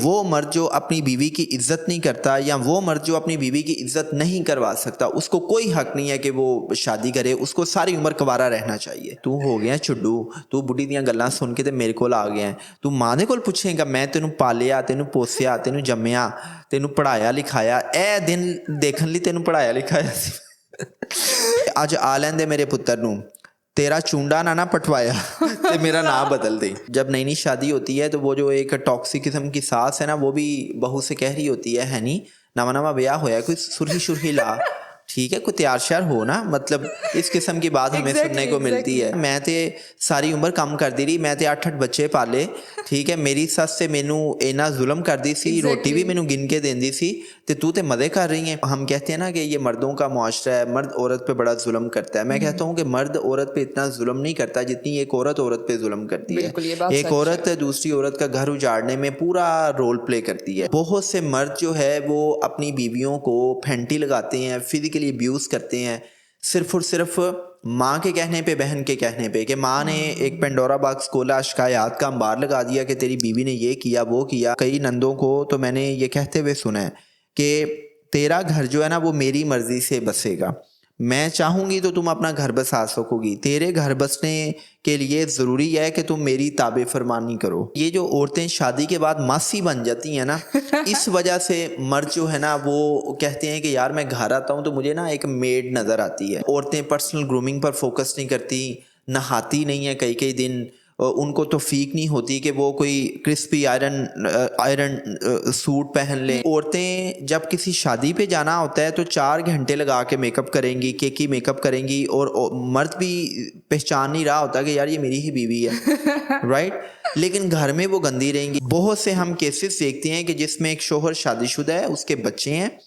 वो मर्द जो अपनी बीवी की इज्जत नहीं करता या वो मर्द जो अपनी बीवी की इज्जत नहीं करवा सकता, उसको कोई हक नहीं है कि वो शादी करे, उसको सारी उम्र कुंवारा रहना चाहिए। तू हो गया छुड्डू, तू बुढ़ी दियां गल्लां सुन के ते मेरे कोल आ गया है, तू मां दे कोल पुछेगा मैं तेनू पालिया, तेनू पोसिया, तेनू जम्मिया, तेनू पढ़ाया लिखाया, ए दिन देखन लई तेनू पढ़ाया लिखाया सी। अज आ लैंदे मेरे पुत्तर नू, तेरा चूंडा ना पटवाया तो मेरा नाम बदल दे। जब नई नई शादी होती है तो वो जो एक टॉक्सिक किस्म की सास है ना, वो भी बहू से कह रही होती है नी नवा नवा ब्याह होया, कोई सुरही शुरही ला, ठीक है, कोई तैयार श्यार हो ना, मतलब इस किस्म की बात हमें सुनने को मिलती है। मैं ते सारी उम्र काम करती रही, मैं ते 8-8 बच्चे पाले, ठीक है, मेरी सस से मैनू इन्ना जुल्म करती सी, रोटी भी मैनू गिन के देंदी सी, ते तू ते मजे कर रही है। हम कहते हैं ना कि ये मर्दों का मुआशरा है, मर्द औरत पे बड़ा जुल्म करता है। मैं कहता हूँ कि मर्द औरत पे इतना जुल्म नहीं करता जितनी एक औरत औरत पे जुल्म करती है। एक औरत दूसरी औरत का घर उजाड़ने में पूरा रोल प्ले करती है। बहुत से मर्द जो है वो अपनी बीवियों को फैंटी लगाते हैं, फिजिकली अब्यूज़ करते हैं, सिर्फ और सिर्फ माँ के कहने पे, बहन के कहने पे, कि माँ ने एक पेंडोरा बॉक्स खोला, शिकायत का अंबार लगा दिया कि तेरी बीवी ने ये किया वो किया। कई नंदों को तो मैंने ये कहते हुए सुना है कि तेरा घर जो है ना वो मेरी मर्जी से बसेगा, मैं चाहूँगी तो तुम अपना घर बसा सकोगी, तेरे घर बसने के लिए ज़रूरी है कि तुम मेरी ताबे फरमानी करो। ये जो औरतें शादी के बाद मासी बन जाती हैं ना, इस वजह से मर्द जो है ना वो कहते हैं कि यार मैं घर आता हूँ तो मुझे ना एक मेड नज़र आती है। औरतें पर्सनल ग्रूमिंग पर फोकस नहीं करती, नहाती नहीं है कई कई दिन, उनको तौफीक नहीं होती कि वो कोई क्रिस्पी आयरन सूट पहन लें। औरतें जब किसी शादी पे जाना होता है तो 4 घंटे लगा के मेकअप करेंगी, केकी मेकअप करेंगी, और मर्द भी पहचान नहीं रहा होता कि यार ये मेरी ही बीवी है राइट, लेकिन घर में वो गंदी रहेंगी। बहुत से हम केसेस देखते हैं कि जिसमें एक शोहर शादीशुदा है, उसके बच्चे हैं,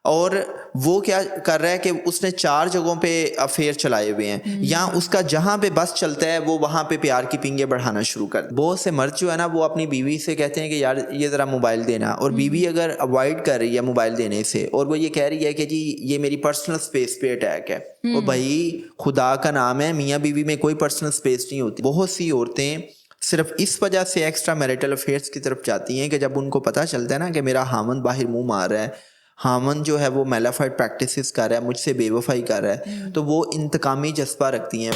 और वो क्या कर रहा है कि उसने 4 जगहों पे अफेयर चलाए हुए हैं, या उसका जहां पे बस चलता है वो वहां पे प्यार की पिंगे बढ़ाना शुरू कर। बहुत से मर्द जो है ना वो अपनी बीवी से कहते हैं कि यार ये ज़रा मोबाइल देना, और बीवी अगर अवॉइड कर रही है मोबाइल देने से और वो ये कह रही है कि जी ये मेरी पर्सनल स्पेस पे अटैक है, और भाई खुदा का नाम है, मियाँ बीवी में कोई पर्सनल स्पेस नहीं होती। बहुत सी औरतें सिर्फ इस वजह से एक्स्ट्रा मैरिटल अफेयर्स की तरफ जाती हैं कि जब उनको पता चलता है ना कि मेरा हामन बाहर मुंह मार रहा है, हामन जो है वो मेलाफाइड प्रैक्टिसेस कर रहा है, मुझसे बेवफाई कर रहा है, तो वो इंतकामी जज्बा रखती हैं।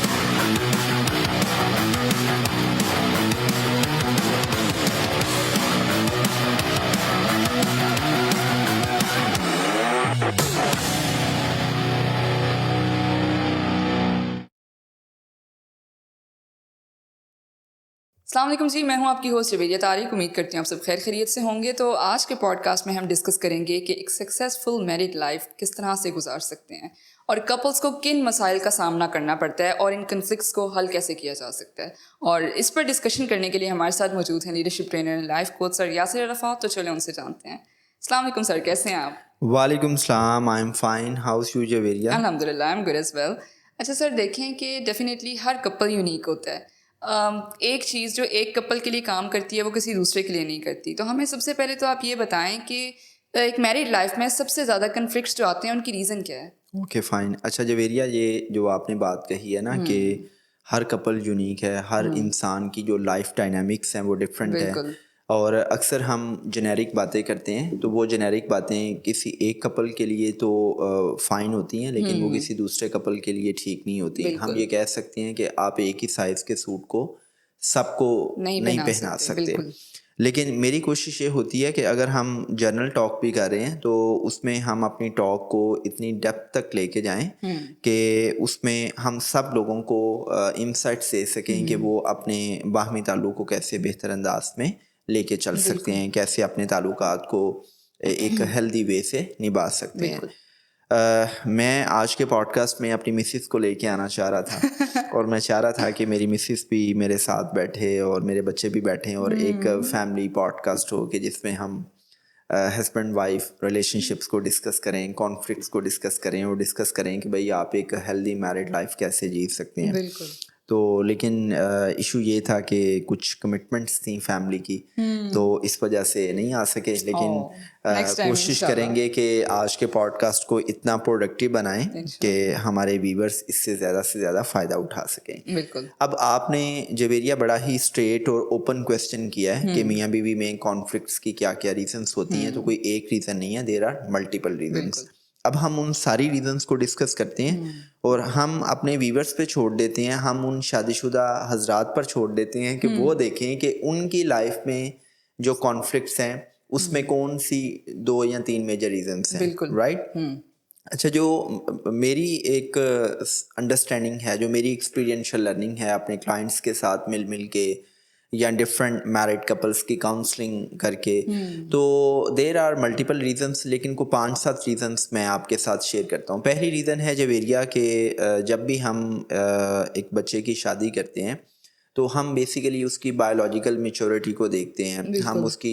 अस्सलाम वालेकुम जी, मैं हूं आपकी होस्ट रवेलिया तारिक। उम्मीद करती हूँ आप सब खैर खैरियत से होंगे। तो आज के पॉडकास्ट में हम डिस्कस करेंगे कि एक सक्सेसफुल मैरिड लाइफ किस तरह से गुजार सकते हैं और कपल्स को किन मसाइल का सामना करना पड़ता है और इन कन्फ्लिक्ट्स को हल कैसे किया जा सकता है। और इस पर डिस्कशन करने के लिए हमारे साथ मौजूद हैं leadership trainer and life coach sir Yasir Arafat. तो चले उनसे जानते हैं। अस्सलाम वालेकुम सर, कैसे हैं आप? वालेकुम सलाम, I am fine, how's you Javeria? अल्हम्दुलिल्लाह, I am good as well. अच्छा सर, देखें कि डेफिनेटली हर कपल यूनिक होता है। एक चीज़ जो एक कपल के लिए काम करती है वो किसी दूसरे के लिए नहीं करती। तो हमें सबसे पहले तो आप ये बताएं कि एक मैरिड लाइफ में सबसे ज़्यादा कन्फ्लिक्ट्स जो आते हैं उनकी रीज़न क्या है? Okay fine. अच्छा जवेरिया, ये जो आपने बात कही है ना कि हर कपल यूनिक है, हर इंसान की जो लाइफ डायनामिक्स हैं वो डिफरेंट है, बिल्कुल। और अक्सर हम जेनेरिक बातें करते हैं तो वो जेनेरिक बातें किसी एक कपल के लिए तो फ़ाइन होती हैं, लेकिन वो किसी दूसरे कपल के लिए ठीक नहीं होती। हम बिल्कुल ये कह सकते हैं कि आप एक ही साइज़ के सूट को सबको नहीं पहना सकते। बिल्कुल। लेकिन मेरी कोशिश ये होती है कि अगर हम जर्नल टॉक भी कर रहे हैं तो उसमें हम अपनी टॉक को इतनी डेप्थ तक लेके जाएं कि उसमें हम सब लोगों को इंसाइट्स दे सकें कि वो अपने बाहमी ताल्लुक़ को कैसे बेहतर अंदाज में लेके चल सकते हैं, कैसे अपने ताल्लुकात को एक हेल्दी वे से निभा सकते हैं। मैं आज के पॉडकास्ट में अपनी मिसिस को लेके आना चाह रहा था और मैं चाह रहा था कि मेरी मिसिस भी मेरे साथ बैठे और मेरे बच्चे भी बैठें और एक फैमिली पॉडकास्ट हो कि जिसमें हम हस्बैंड वाइफ रिलेशनशिप्स को डिस्कस करें, कॉन्फ्लिक्ट्स को डिस्कस करें और डिस्कस करें कि भाई आप एक हेल्दी मैरिड लाइफ कैसे जी सकते हैं। बिल्कुल। तो लेकिन इशू ये था कि कुछ कमिटमेंट्स थी फैमिली की, तो इस वजह से नहीं आ सके। लेकिन नेक्स्ट टाइम कोशिश इंशाल्लाह। करेंगे कि आज के पॉडकास्ट को इतना प्रोडक्टिव बनाएं कि हमारे व्यूवर्स इससे ज़्यादा से ज़्यादा फ़ायदा उठा सकें। बिल्कुल। अब आपने जवेरिया बड़ा ही स्ट्रेट और ओपन क्वेश्चन किया है कि मियाँ बीवी में कॉन्फ्लिक्ट्स की क्या क्या रीजंस होती हैं। तो कोई एक रीज़न नहीं है, देयर आर मल्टीपल रीजंस। अब हम उन सारी रीजंस को डिस्कस करते हैं और हम अपने व्यूवर्स पे छोड़ देते हैं, हम उन शादीशुदा हजरात पर छोड़ देते हैं कि वो देखें कि उनकी लाइफ में जो कॉन्फ्लिक्ट्स हैं उसमें कौन सी 2 या 3 मेजर रीजंस हैं, बिल्कुल। राइट। अच्छा, जो मेरी एक अंडरस्टैंडिंग है, जो मेरी एक्सपीरियंशियल लर्निंग है अपने क्लाइंट्स के साथ मिल मिल के या डिफरेंट मैरिड कपल्स की काउंसलिंग करके, तो देर आर मल्टीपल रीजंस, लेकिन को 5-7 रीजंस मैं आपके साथ शेयर करता हूँ। पहली रीज़न है जवेरिया के जब भी हम एक बच्चे की शादी करते हैं तो हम बेसिकली उसकी बायोलॉजिकल मैच्योरिटी को देखते हैं, हम उसकी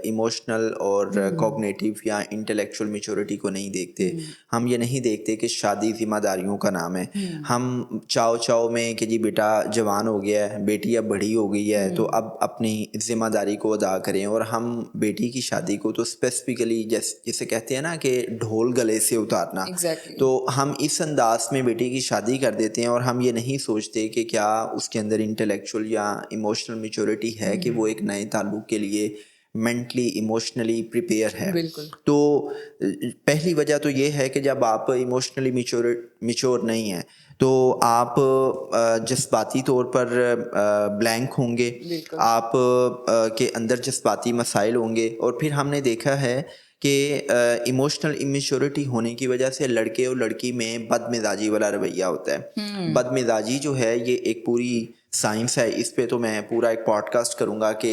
इमोशनल और कॉग्निटिव या इंटेलेक्चुअल मैच्योरिटी को नहीं देखते। हम ये नहीं देखते कि शादी जिम्मेदारियों का नाम है। हम चाव चाव में कि जी बेटा जवान हो गया है, बेटी अब बड़ी हो गई है, तो अब अपनी जिम्मेदारी को अदा करें। और हम बेटी की शादी को तो स्पेसिफिकली जैसे कहते हैं ना कि ढोल गले से उतारना, तो हम इस अंदाज में बेटी की शादी कर देते हैं और हम ये नहीं सोचते कि क्या उसके अंदर इंटेलेक्चुअल या इमोशनल मैच्योरिटी है कि वो एक नए ताल्लुक के लिए मेंटली इमोशनली प्रिपेयर है। तो पहली वजह तो ये है कि जब आप इमोशनली मैच्योर नहीं हैं तो आप जज्बाती तौर पर ब्लैंक होंगे, आप के अंदर जज्बाती मसाइल होंगे। और फिर हमने देखा है कि इमोशनल इमेच्योरिटी होने की वजह से लड़के और लड़की में बदमिजाजी वाला रवैया होता है। बदमिजाजी जो है ये एक पूरी साइंस है, इस पे तो मैं पूरा एक पॉडकास्ट करूँगा कि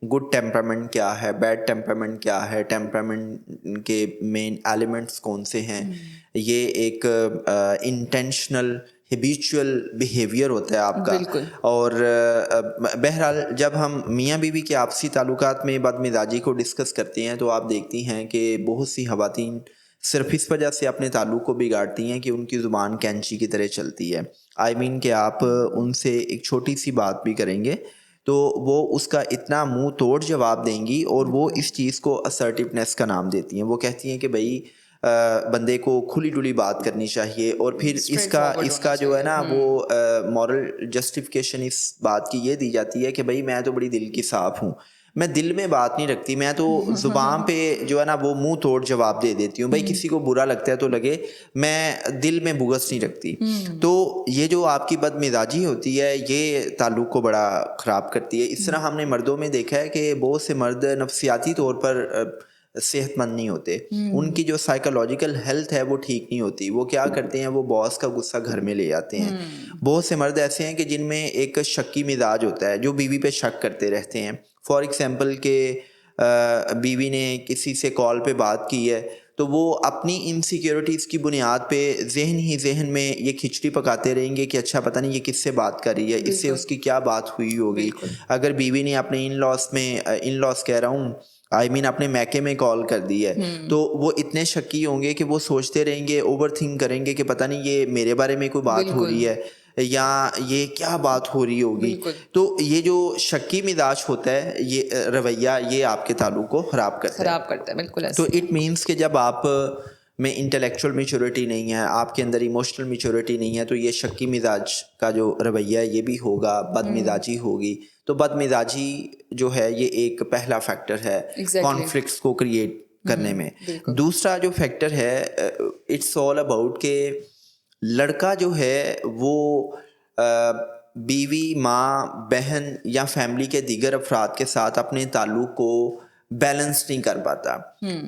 गुड टेम्परामेंट क्या है, बैड टेम्परामेंट क्या है, टेम्परामेंट के मेन एलिमेंट्स कौन से हैं। ये एक इंटेंशनल हैबिचुअल बिहेवियर होता है आपका। और बहरहाल जब हम मियाँ बीवी के आपसी ताल्लुकात में बदमिजाजी को डिस्कस करते हैं तो आप देखती हैं कि बहुत सी ख़वातीन सिर्फ इस वजह से अपने ताल्लुक को बिगाड़ती हैं कि उनकी ज़ुबान कैंची की तरह चलती है। आई मीन कि आप उनसे एक छोटी सी बात भी करेंगे तो वो उसका इतना मुंह तोड़ जवाब देंगी और वो इस चीज़ को असर्टिवनेस का नाम देती हैं। वो कहती हैं कि भाई बंदे को खुली डुली बात करनी चाहिए। और फिर इसका जो है ना वो मॉरल जस्टिफिकेशन इस बात की ये दी जाती है कि भाई मैं तो बड़ी दिल की साफ़ हूँ, मैं दिल में बात नहीं रखती, मैं तो ज़ुबान पे जो है ना वो मुंह तोड़ जवाब दे देती हूँ। भाई किसी को बुरा लगता है तो लगे, मैं दिल में बुग़्ज़ नहीं रखती। तो ये जो आपकी बदमिजाजी होती है ये ताल्लुक़ को बड़ा ख़राब करती है। इस तरह हमने मर्दों में देखा है कि बहुत से मर्द नफ्सियाती तौर पर सेहतमंद नहीं होते, उनकी जो साइकोलॉजिकल हेल्थ है वो ठीक नहीं होती। वो क्या करते हैं, वो बॉस का गुस्सा घर में ले आते हैं। बहुत से मर्द ऐसे हैं कि जिनमें एक शक्की मिजाज होता है, जो बीवी पे शक करते रहते हैं। फॉर एग्जांपल के बीवी ने किसी से कॉल पे बात की है तो वो अपनी इनसिक्योरिटीज़ की बुनियाद पे जहन ही जहन में ये खिचड़ी पकाते रहेंगे कि अच्छा पता नहीं ये किससे बात कर रही है, इससे उसकी क्या बात हुई होगी। अगर बीवी ने अपने इन लॉस कह रहा हूँ आई मीन अपने मैके में कॉल कर दी है तो वो इतने शक्की होंगे कि वो सोचते रहेंगे, ओवर थिंक करेंगे कि पता नहीं ये मेरे बारे में कोई बात हो रही है या ये क्या बात हो रही होगी। तो ये जो शक्की मिजाज होता है, ये रवैया, ये आपके ताल्लुक को ख़राब करता है। बिल्कुल। तो इट मीन्स कि जब आप में इंटेलेक्चुअल मैच्योरिटी नहीं है, आपके अंदर इमोशनल मैच्योरिटी नहीं है, तो ये शक्की मिजाज का जो रवैया है ये भी होगा, बदमिजाजी होगी। तो बदमिजाजी जो है ये एक पहला फैक्टर है कॉन्फ्लिक्ट्स को क्रिएट करने में। दूसरा जो फैक्टर है, इट्स ऑल अबाउट के लड़का जो है वो बीवी, माँ, बहन या फैमिली के दीगर अफराद के साथ अपने ताल्लुक को बैलेंस नहीं कर पाता।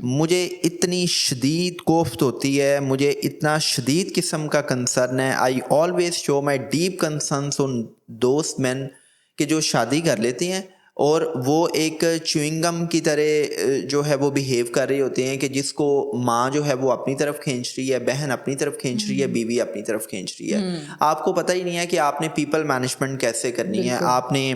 मुझे इतनी शदीद कोफ्त होती है, मुझे इतना शदीद किस्म का कंसर्न है। I always show my deep concerns on दोस्त मैन कि जो शादी कर लेते हैं और वो एक च्युइंगम की तरह जो है वो बिहेव कर रहे होते हैं कि जिसको माँ जो है वो अपनी तरफ खींच रही है, बहन अपनी तरफ खींच रही है, बीवी अपनी तरफ खींच रही है। आपको पता ही नहीं है कि आपने पीपल मैनेजमेंट कैसे करनी है, आपने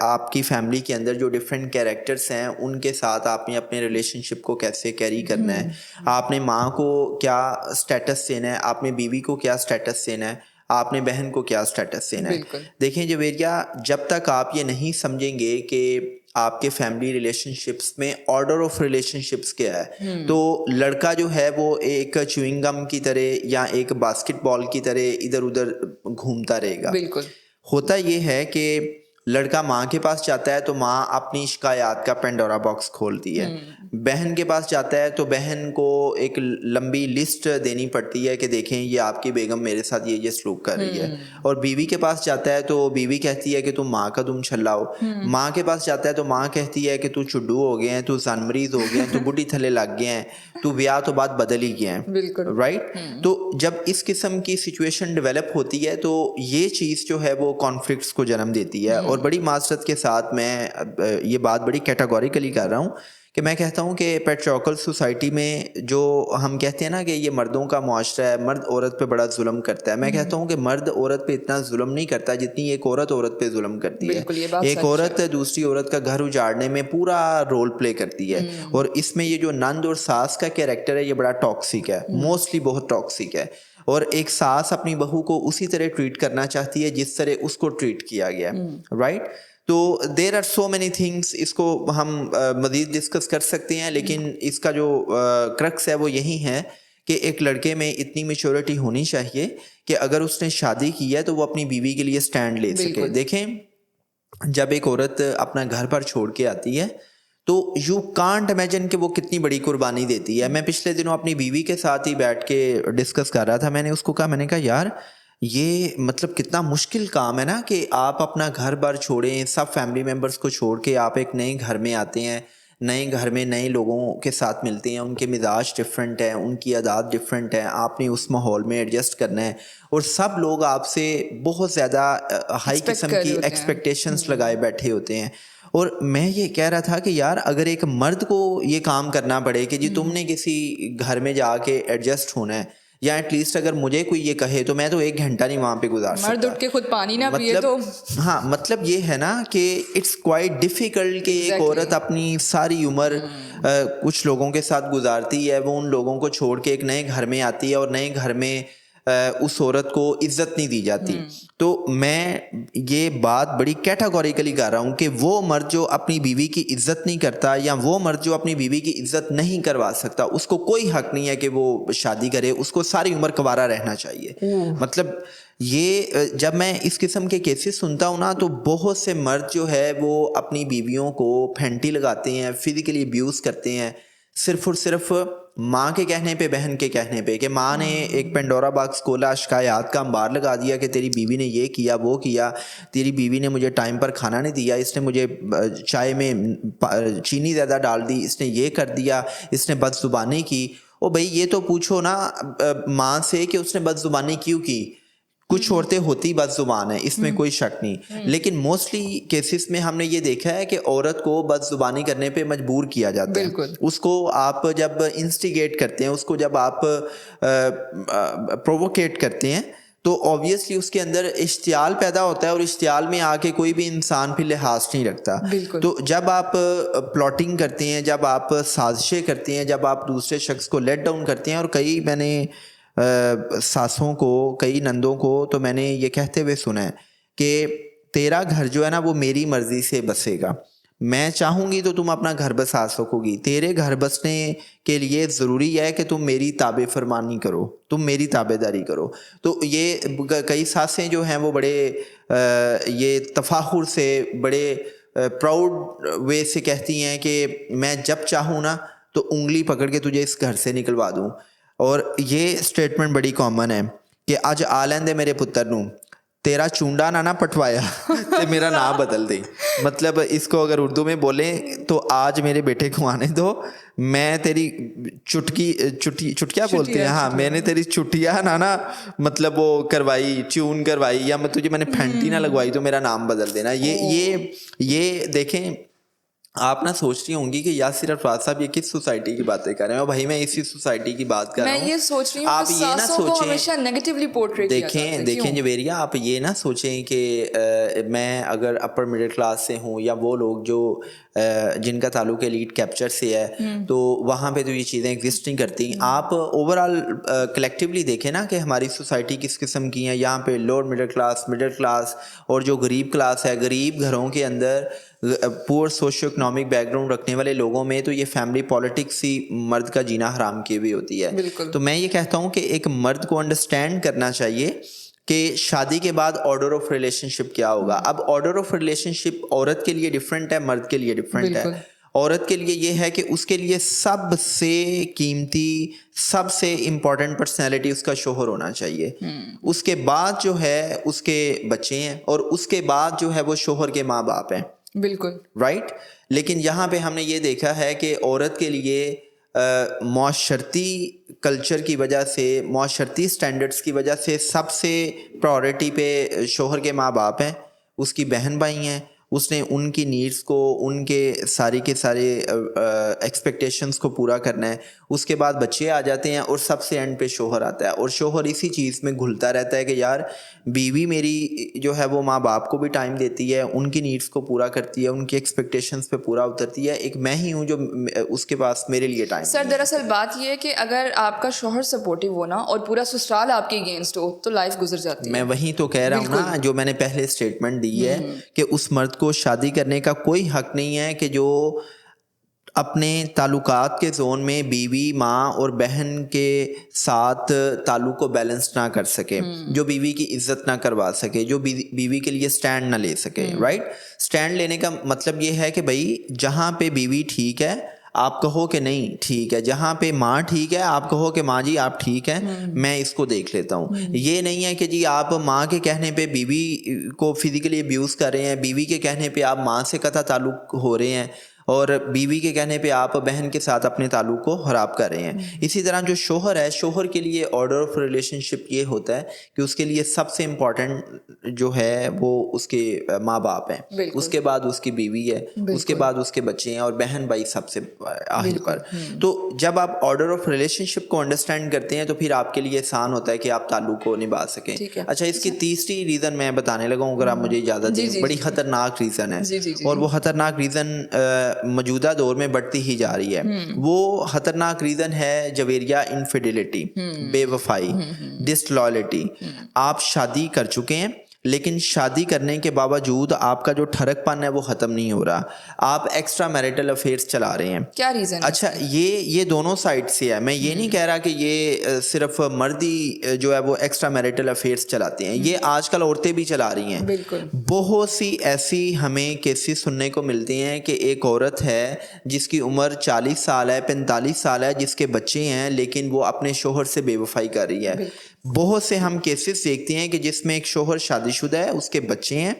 आपकी फैमिली के अंदर जो डिफरेंट कैरेक्टर्स हैं उनके साथ आपने अपने रिलेशनशिप को कैसे कैरी करना है, आपने माँ को क्या स्टेटस देना है, आपने बीवी को क्या स्टेटस देना है, आपने बहन को क्या स्टेटस देना है। बिल्कुल। देखें जवेरिया, जब तक आप ये नहीं समझेंगे कि आपके फैमिली रिलेशनशिप्स में ऑर्डर ऑफ रिलेशनशिप्स क्या है, तो लड़का जो है वो एक च्युइंग गम की तरह या एक बास्केटबॉल की तरह इधर उधर घूमता रहेगा। बिल्कुल। होता ये है कि लड़का माँ के पास जाता है तो माँ अपनी शिकायत का पेंडोरा बॉक्स खोलती है। बहन के पास जाता है तो बहन को एक लंबी लिस्ट देनी पड़ती है कि देखें ये आपकी बेगम मेरे साथ ये सलूक कर रही है। और बीवी के पास जाता है तो बीवी कहती है कि तुम माँ का दुम छल्लाओ। माँ के पास जाता है तो माँ कहती है कि तू चुड्डू हो गया है, तू जानमरीज हो गया है, तू बुढ़ी थले लग गया है, तू ब्याह तो बाद बदल ही गया है। बिल्कुल। राइट। तो जब इस किस्म की सिचुएशन डेवलप होती है तो ये चीज़ जो है वो कॉन्फ्लिक्ट्स को जन्म देती है। और बड़ी माजरत के साथ मैं ये बात बड़ी कैटेगोरिकली कर रहा हूँ कि मैं कहता हूँ कि पेट्रियार्कल सोसाइटी में जो हम कहते हैं ना कि ये मर्दों का मुआशरा है, मर्द औरत पे बड़ा जुल्म करता है। मैं कहता हूँ कि मर्द औरत पे इतना जुल्म नहीं करता जितनी एक औरत औरत पे जुल्म करती है। बिल्कुल, ये बात एक सच औरत दूसरी औरत का घर उजाड़ने में पूरा रोल प्ले करती है। और इसमें ये जो नंद और सास का कैरेक्टर है ये बड़ा टॉक्सिक है, मोस्टली बहुत टॉक्सिक है। और एक सास अपनी बहू को उसी तरह ट्रीट करना चाहती है जिस तरह उसको ट्रीट किया गया। राइट। तो there are so many things, इसको हम मज़ीद डिस्कस कर सकते हैं, लेकिन इसका जो क्रक्स है वो यही है कि एक लड़के में इतनी मैच्योरिटी होनी चाहिए कि अगर उसने शादी की है तो वो अपनी बीवी के लिए स्टैंड ले सके। देखें, जब एक औरत अपना घर पर छोड़ के आती है तो यू कांट इमेजिन कि वो कितनी बड़ी कुर्बानी देती है। मैं पिछले दिनों अपनी बीवी के साथ ही बैठ के डिस्कस कर रहा था। मैंने उसको कहा, मैंने कहा यार ये मतलब कितना मुश्किल काम है ना कि आप अपना घर बार छोड़ें, सब फैमिली मेम्बर्स को छोड़ के आप एक नए घर में आते हैं, नए घर में नए लोगों के साथ मिलते हैं, उनके मिजाज डिफरेंट हैं, उनकी आदत डिफरेंट है, आपने उस माहौल में एडजस्ट करना है और सब लोग आपसे बहुत ज़्यादा हाई किस्म की एक्सपेक्टेशंस लगाए बैठे होते हैं। और मैं ये कह रहा था कि यार अगर एक मर्द को ये काम करना पड़े कि जी तुमने किसी घर में जाके एडजस्ट होना है, या एटलीस्ट अगर मुझे कोई ये कहे तो मैं तो 1 घंटा नहीं वहाँ पे गुजार सकता। मर्द उठ के खुद पानी ना पिए तो हाँ, मतलब ये है ना कि इट्स क्वाइट डिफिकल्ट कि एक औरत अपनी सारी उम्र कुछ लोगों के साथ गुजारती है, वो उन लोगों को छोड़ के एक नए घर में आती है और नए घर में उस औरत को इज्जत नहीं दी जाती। तो मैं ये बात बड़ी कैटेगोरिकली कर रहा हूँ कि वो मर्द जो अपनी बीवी की इज्जत नहीं करता या वो मर्द जो अपनी बीवी की इज्जत नहीं करवा सकता, उसको कोई हक नहीं है कि वो शादी करे, उसको सारी उम्र कुंवारा रहना चाहिए। मतलब ये जब मैं इस किस्म के केसेस सुनता हूँ ना तो बहुत से मर्द जो है वो अपनी बीवियों को फैंटी लगाते हैं, फिजिकली अब्यूज़ करते हैं, सिर्फ और सिर्फ माँ के कहने पे, बहन के कहने पे, कि माँ ने एक पेंडोरा बॉक्स खोला, शिकायत का अंबार लगा दिया कि तेरी बीवी ने ये किया वो किया, तेरी बीवी ने मुझे टाइम पर खाना नहीं दिया, इसने मुझे चाय में चीनी ज़्यादा डाल दी, इसने ये कर दिया, इसने बदजुबानी की। ओ भाई ये तो पूछो ना माँ से कि उसने बदजुबानी क्यों की। कुछ औरतें होती बदजुबान है, इसमें कोई शक नहीं, लेकिन मोस्टली केसेस में हमने ये देखा है कि औरत को बदजुबानी करने पे मजबूर किया जाता है। उसको आप जब इंस्टिगेट करते हैं, उसको जब आप प्रोवोकेट करते हैं तो ऑब्वियसली उसके अंदर इश्तियाल पैदा होता है और इश्तियाल में आके कोई भी इंसान फिर लिहाज नहीं रखता। तो जब आप प्लॉटिंग करते हैं, जब आप साजिशें करते हैं, जब आप दूसरे शख्स को लेट डाउन करते हैं, और कई मैंने सासों को, कई नंदों को तो मैंने ये कहते हुए सुना है कि तेरा घर जो है ना वो मेरी मर्जी से बसेगा, मैं चाहूँगी तो तुम अपना घर बसा सकोगी, तेरे घर बसने के लिए ज़रूरी है कि तुम मेरी ताबे फरमानी करो, तुम मेरी ताबेदारी करो। तो ये कई सासें जो हैं वो बड़े ये तफाखुर से, बड़े प्राउड वे से कहती हैं कि मैं जब चाहूँ ना तो उंगली पकड़ के तुझे इस घर से निकलवा दूँ। और ये स्टेटमेंट बड़ी कॉमन है कि अज आ लैंदे मेरे पुत्र नूं, तेरा चूंडा ना पटवाया तो मेरा नाम बदल दे। मतलब इसको अगर उर्दू में बोले तो आज मेरे बेटे को आने दो, मैं तेरी चुटकिया बोलते हैं, हाँ, मैंने तेरी चुटिया ना मतलब वो करवाई, ट्यून करवाई, या मैं तुझे मैंने फैंटी ना लगवाई तो मेरा नाम बदल देना। ये देखें, आप ना सोच रही होंगी कि यासिर अरफात साहब ये किस सोसाइटी की बातें कर रहे हैं, और भाई मैं इसी सोसाइटी की बात कर रहा मैं हूँ। ये सोच रही हूँ आप कि ये ना सासों को सोचें, हमेशा नेगेटिवली पोर्ट्रे किया जाता है, देखें क्यों? जवेरिया, आप ये ना सोचें कि मैं अगर अपर मिडिल क्लास से हूँ, या वो लोग जो जिनका ताल्लुक एलीट कैप्चर से है, तो वहाँ पे तो ये चीज़ें एग्जिस्ट नहीं करती। आप ओवरऑल कलेक्टिवली देखें ना कि हमारी सोसाइटी किस किस्म की है। यहाँ पे लोअर मिडिल क्लास और जो गरीब क्लास है, गरीब घरों के अंदर पुअर सोशियो इकोनॉमिक बैकग्राउंड रखने वाले लोगों में तो ये फैमिली पॉलिटिक्स ही मर्द का जीना हराम की हुई होती है। बिल्कुल। तो मैं ये कहता हूँ कि एक मर्द को अंडरस्टैंड करना चाहिए कि शादी के बाद ऑर्डर ऑफ रिलेशनशिप क्या होगा। अब ऑर्डर ऑफ रिलेशनशिप औरत के लिए डिफरेंट है, मर्द के लिए डिफरेंट है। बिल्कुल। औरत के लिए ये है कि उसके लिए सबसे कीमती, सबसे इम्पोर्टेंट पर्सनैलिटी उसका शोहर होना चाहिए। उसके बाद जो है उसके बच्चे हैं, और उसके बाद जो है वो शोहर के माँ बाप हैं। बिल्कुल। राइट। लेकिन यहाँ पे हमने ये देखा है कि औरत के लिए माशरती कल्चर की वजह से, माशरती स्टैंडर्ड्स की वजह से सबसे प्रायोरिटी पे शोहर के माँ बाप हैं, उसकी बहन भाई हैं। उसने उनकी नीड्स को, उनके सारी के सारे एक्सपेक्टेशंस को पूरा करना है। उसके बाद बच्चे आ जाते हैं, और सबसे एंड पे शोहर आता है। और शोहर इसी चीज़ में घुलता रहता है कि यार बीवी मेरी जो है वो माँ बाप को भी टाइम देती है, उनकी नीड्स को पूरा करती है, उनकी एक्सपेक्टेशंस पे पूरा उतरती है। एक मैं ही हूँ जो उसके पास मेरे लिए टाइम सर दरअसल बात यह है कि अगर आपका शोहर सपोर्टिव हो ना और पूरा ससुराल आपके अगेंस्ट हो तो लाइफ गुजर जाती है। मैं वही तो कह रहा हूँ ना, जो मैंने पहले स्टेटमेंट दी है कि उस मर्द को शादी करने का कोई हक नहीं है कि जो अपने ताल्लुकात के जोन में बीवी, माँ और बहन के साथ ताल्लुक को बैलेंस ना कर सके, जो बीवी की इज्जत ना करवा सके, जो बीवी के लिए स्टैंड ना ले सके। राइट। स्टैंड लेने का मतलब ये है कि भाई जहाँ पे बीवी ठीक है आप कहो कि नहीं ठीक है, जहाँ पे माँ ठीक है आप कहो कि माँ जी आप ठीक है, मैं इसको देख लेता हूँ। ये नहीं है कि जी आप माँ के कहने पे बीवी को फिजिकली अब्यूज़ कर रहे हैं, बीवी के कहने पे आप माँ से कता ताल्लुक हो रहे हैं, और बीवी के कहने पे आप बहन के साथ अपने ताल्लुक को खराब कर रहे हैं। इसी तरह जो शोहर है, शोहर के लिए ऑर्डर ऑफ रिलेशनशिप ये होता है कि उसके लिए सबसे इम्पॉर्टेंट जो है वो उसके माँ बाप हैं, उसके बाद उसकी बीवी है, उसके बाद उसके बच्चे हैं, और बहन भाई सबसे आखिर पर। तो जब आप ऑर्डर ऑफ रिलेशनशिप को अंडरस्टैंड करते हैं तो फिर आपके लिए आसान होता है कि आप ताल्लुक को निभा सकें। अच्छा, इसकी तीसरी रीज़न मैं बताने लगा हूँ, अगर आप मुझे इजाज़त दें। बड़ी ख़तरनाक रीज़न है, और वो ख़तरनाक रीज़न मौजूदा दौर में बढ़ती ही जा रही है। वो खतरनाक रीज़न है जवेरिया इनफिडिलिटी, बेवफाई, डिसलॉयल्टी। आप शादी कर चुके हैं, लेकिन शादी करने के बावजूद आपका जो ठरकपन है वो ख़त्म नहीं हो रहा, आप एक्स्ट्रा मैरिटल अफेयर्स चला रहे हैं। क्या रीज़न? अच्छा, ये दोनों साइड से है। मैं ये नहीं कह रहा कि ये सिर्फ मर्दी जो है वो एक्स्ट्रा मैरिटल अफेयर्स चलाते हैं, ये आजकल औरतें भी चला रही हैं। बिल्कुल। बहुत सी ऐसी हमें केसेस सुनने को मिलते हैं कि एक औरत है जिसकी उम्र 40 साल है, 45 साल है, जिसके बच्चे हैं, लेकिन वो अपने शोहर से बेवफाई कर रही है। बहुत से हम केसेस देखते हैं कि जिसमें एक शोहर शादीशुदा है, उसके बच्चे हैं,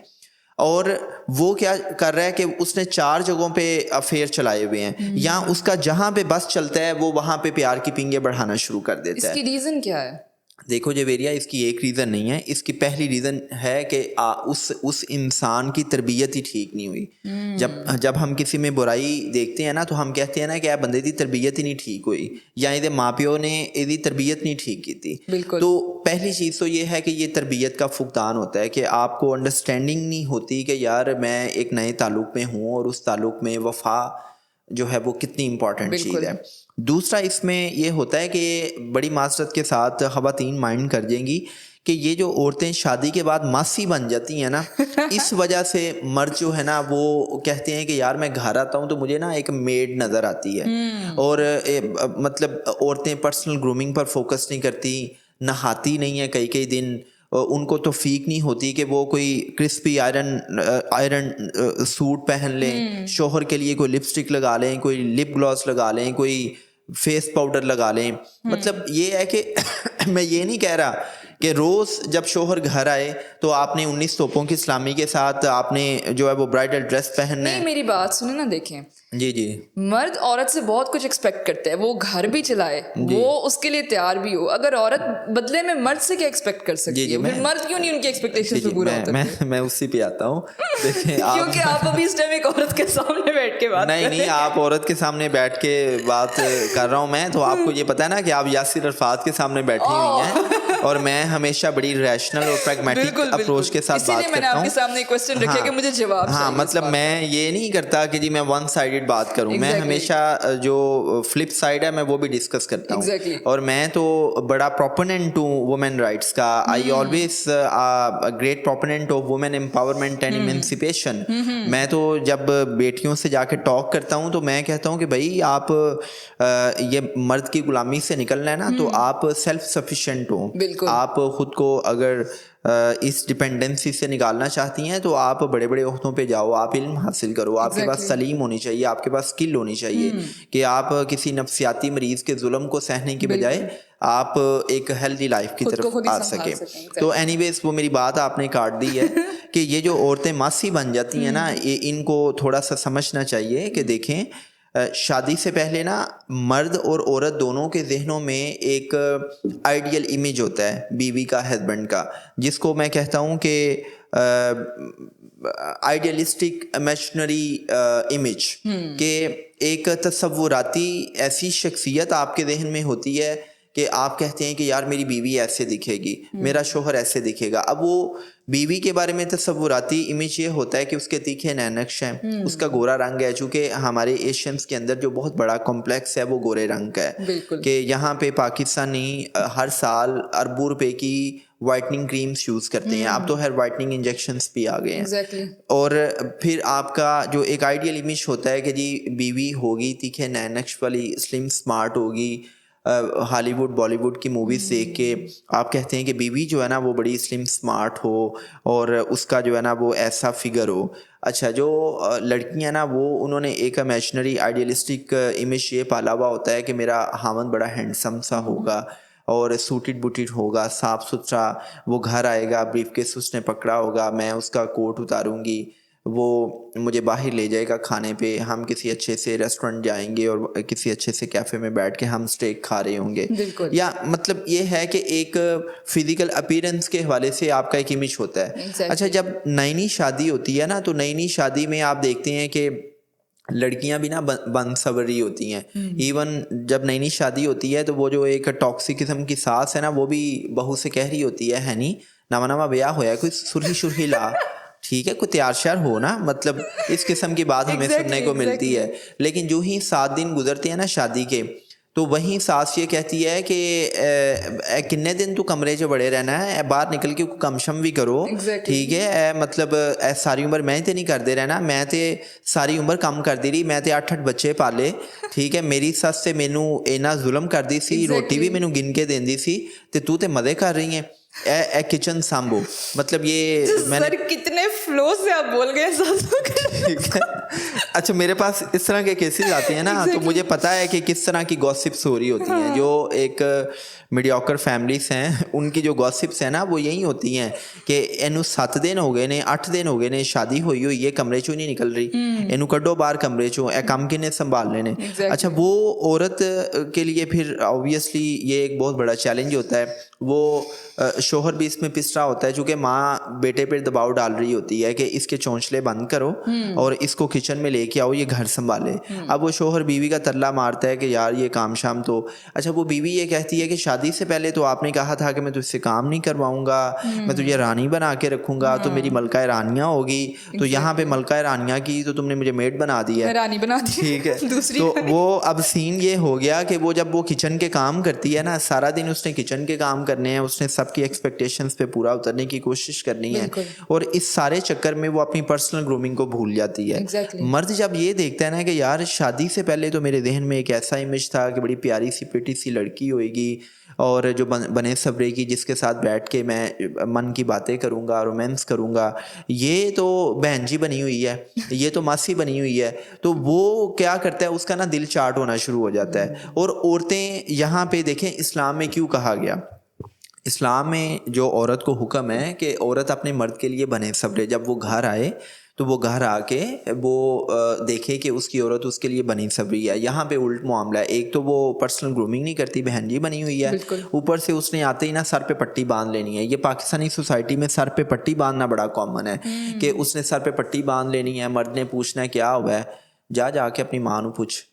और वो क्या कर रहा है कि उसने 4 जगहों पे अफेयर चलाए हुए हैं, या उसका जहां पे बस चलता है वो वहां पे प्यार की पिंगे बढ़ाना शुरू कर देता है। इसकी रीज़न क्या है? देखो जवेरिया, इसकी एक रीज़न नहीं है। इसकी पहली रीज़न है कि उस इंसान की तरबियत ही ठीक नहीं हुई। जब हम किसी में बुराई देखते हैं ना, तो हम कहते हैं ना कि बंदे की तरबियत ही नहीं ठीक हुई, या इहदे माँ प्यो ने इसकी तरबियत नहीं ठीक की थी। तो पहली चीज़ तो ये है कि ये तरबियत का फुकदान होता है कि आपको अंडरस्टैंडिंग नहीं होती कि यार मैं एक नए ताल्लुक़ में हूँ, और उस ताल्लुक़ में वफ़ा जो है वो कितनी इम्पॉर्टेंट चीज़ है। दूसरा इसमें ये होता है कि बड़ी मासरत के साथ ख़वातीन माइंड कर देंगी कि ये जो औरतें शादी के बाद मासी बन जाती हैं ना, इस वजह से मर्द जो है ना वो कहते हैं कि यार मैं घर आता हूँ तो मुझे ना एक मेड नज़र आती है, और मतलब औरतें पर्सनल ग्रूमिंग पर फोकस नहीं करती, नहाती नहीं है कई कई दिन, उनको तो फीक नहीं होती कि वो कोई क्रिस्पी आयरन सूट पहन लें, शोहर के लिए कोई लिपस्टिक लगा लें, कोई लिप ग्लॉस लगा लें, कोई फेस पाउडर लगा लें। मतलब ये है कि मैं ये नहीं कह रहा कि रोज़ जब शोहर घर आए तो आपने 19 तोपों की इस्लामी के साथ आपने जो है वो ब्राइडल ड्रेस पहनना है। नहीं, मेरी बात सुने ना, देखें जी जी मर्द औरत से बहुत कुछ एक्सपेक्ट करते हैं, वो घर भी चलाए, वो उसके लिए तैयार भी हो। अगर औरत बदले में मर्द से क्या एक्सपेक्ट कर सकती है? फिर मर्द क्यों नहीं उनकी एक्सपेक्टेशंस पे पूरा होता है? मैं उसी पे आता हूँ। देखिए क्योंकि आप अभी इस टाइम एक औरत के सामने बैठ के बात कर रहे नहीं हैं। आप औरत के सामने बैठ के बात कर रहा हूँ मैं, तो आपको ये पता है ना कि आप यासिर अरफात के सामने बैठी हुई हैं और मैं हमेशा बड़ी रैशनल और प्रैग्मेटिक बिल्कुल अप्रोच के साथ बात इसीलिए मैंने करता आपके हूँ। सामने क्वेश्चन रखे कि मुझे जवाब हाँ चाहिए इस मतलब बात मैं ये नहीं करता कि जी मैं वन साइडेड बात करूं। मैं Exactly. हमेशा जो फ्लिप साइड है मैं वो भी डिस्कस करता हूँ। Exactly. और मैं तो बड़ा प्रोपोनेंट हूँ वुमेन राइट्स का। I always great proponent of women empowerment and emancipation. मैं तो जब बेटियों से जाके टॉक करता हूँ तो मैं कहता हूँ कि भाई आप ये मर्द की गुलामी से निकलना है ना, तो आप सेल्फ सफिशिएंट हो। बिल्कुल। आप खुद को अगर इस डिपेंडेंसी से निकालना चाहती हैं तो आप बड़े बड़े ओहदों पे जाओ, आप इल्म हासिल करो, आपके पास तालीम होनी चाहिए, आपके पास स्किल होनी चाहिए कि आप किसी नफ्सियाती मरीज के जुल्म को सहने की बजाय आप एक हेल्दी लाइफ की खुद को तरफ खुद ही आ संभाल सके। सकें। तो एनीवेज वो मेरी बात आपने काट दी है कि ये जो औरतें मासी बन जाती हैं ना, ये इनको थोड़ा सा समझना चाहिए कि देखें शादी से पहले ना मर्द और औरत दोनों के जहनों में एक आइडियल इमेज होता है बीवी का, हस्बैंड का, जिसको मैं कहता हूँ कि आइडियलिस्टिक इमेजिनरी इमेज के एक तसव्वुराती ऐसी शख्सियत आपके जहन में होती है कि आप कहते हैं कि यार मेरी बीवी ऐसे दिखेगी, मेरा शोहर ऐसे दिखेगा। अब वो बीवी के बारे में तसव्वुराती इमेज ये होता है कि उसके तीखे नैनक्श हैं, उसका गोरा रंग है, चूँकि हमारे एशियंस के अंदर जो बहुत बड़ा कॉम्प्लेक्स है वो गोरे रंग का है बिल्कुल। कि यहाँ पे पाकिस्तानी हर साल अरबों रुपए की वाइटनिंग क्रीम्स यूज़ करते हैं। अब तो हेयर वाइटनिंग इंजेक्शंस भी आ गए हैं। Exactly. और फिर आपका जो एक आइडियल इमेज होता है कि जी बीवी होगी तीखे नैनक्श वाली, स्लिम स्मार्ट होगी, हॉलीवुड बॉलीवुड की मूवीज़ देख के आप कहते हैं कि बीवी जो है ना वो बड़ी स्लिम स्मार्ट हो और उसका जो है ना वो ऐसा फिगर हो। अच्छा, जो लड़कियां ना वो उन्होंने एक इमेजिनरी आइडियलिस्टिक इमेज ये पाला हुआ होता है कि मेरा हामन बड़ा हैंडसम सा होगा और सूटेड बूटेड होगा, साफ सुथरा, वो घर आएगा, ब्रीफकेस उसने पकड़ा होगा, मैं उसका कोट उतारूंगी, वो मुझे बाहर ले जाएगा खाने पे, हम किसी अच्छे से रेस्टोरेंट जाएंगे और किसी अच्छे से कैफ़े में बैठ के हम स्टेक खा रहे होंगे। बिल्कुल। या मतलब ये है कि एक फिजिकल अपीयरेंस के हवाले से आपका एक इमेज होता है। Exactly. अच्छा, जब नई नई शादी होती है ना तो नई नई शादी में आप देखते हैं कि लड़कियां भी ना बंसवरी होती हैं। इवन जब नई नई शादी होती है तो वो जो एक टॉक्सिक किस्म की सास है ना वो भी बहू से कह रही होती है नहीं नवा नवा ब्याह होया है, कोई सुरही सुरही ला, ठीक है, कोई तैयार श्यार हो ना, मतलब इस किस्म की बात हमें सुनने को मिलती है। लेकिन जो ही 7 दिन गुजरते हैं ना शादी के, तो वहीं सास ये कहती है कि किन्ने दिन तू कमरे 'च बड़े रहना है, बाहर निकल के कम शम भी करो। ठीक है, मतलब सारी उम्र मैं ते नहीं करते रहना, मैं ते सारी उम्र काम करती रही, मैं ते 8-8 बच्चे पाले, ठीक है, मेरी सस ते मैनू इन्ना जुल्म करती सी, रोटी भी मैनू गिन के देंदी सी, ते तू ते मजे कर रही है ए किचन सांभो। मतलब ये मैंने सर कितने फ्लो से आप बोल गए सासों के। ठीक है। अच्छा, मेरे पास इस तरह के केसेस आते हैं ना तो मुझे पता है कि किस तरह की गॉसिप्स हो रही होती हैं। जो एक मीडियोकर फैमिलीज हैं उनकी जो गॉसिप्स हैं ना वो यही होती हैं कि इनू 7 दिन हो गए ने, 8 दिन हो गए ने, शादी हुई हुई ये कमरे चों नहीं निकल रही, इनू कड्डो बाहर कमरे चों, ए कम किन्ने संभाल लेने। अच्छा, वो औरत के लिए फिर ऑब्वियसली ये एक बहुत बड़ा चैलेंज होता है। वो शोहर भी इसमें पिस रहा होता है चूँकि माँ बेटे पर दबाव डाल रही होती है कि इसके चौंचले बंद करो और इसको किचन में लेके आओ, ये घर संभाले। अब वो शोहर बीवी का तरला मारता है कि यार ये काम शाम तो। अच्छा, वो बीवी ये कहती है कि शादी से पहले तो आपने कहा था कि मैं तुझसे काम नहीं करवाऊंगा, मैं तुझे रानी बना के रखूंगा, तो मेरी मलका रानियाँ होगी, तो यहाँ पे मलका रानियाँ की तो तुमने मुझे मेड बना दी है, रानी बना दी। ठीक है। दूसरी तो वो अब सीन ये हो गया कि वो जब वो किचन के काम करती है ना, सारा दिन उसने किचन के काम करने हैं, उसने सबकी एक्सपेक्टेशंस पे पूरा उतरने की कोशिश करनी है और इस सारे चक्कर में वो अपनी पर्सनल ग्रूमिंग को भूल जाती है। मर्द जब ये देखता है ना कि यार शादी से पहले तो मेरे जहन में एक ऐसा इमेज था कि बड़ी प्यारी सी पेटी सी लड़की होएगी और जो बने सबरे की, जिसके साथ बैठ के मैं मन की बातें करूँगा, रोमांस करूँगा, ये तो बहन जी बनी हुई है, ये तो मासी बनी हुई है, तो वो क्या करता है उसका ना दिल चार्ट होना शुरू हो जाता है। और औरतें यहाँ पे देखें इस्लाम में क्यों कहा गया, इस्लाम में जो औरत को हुक्म है कि औरत अपने मर्द के लिए बने सबरे, जब वो घर आए तो वो घर आके वो देखे कि उसकी औरत उसके लिए बनी सब्री है। यहाँ पे उल्ट मामला है, एक तो वो पर्सनल ग्रूमिंग नहीं करती, बहन जी बनी हुई है, बिल्कुल। ऊपर से उसने आते ही ना सर पे पट्टी बांध लेनी है। ये पाकिस्तानी सोसाइटी में सर पे पट्टी बांधना बड़ा कॉमन है कि उसने सर पे पट्टी बांध लेनी है, मर्द ने पूछना है क्या हुआ है, जाके अपनी माँ ਨੂੰ पूछ,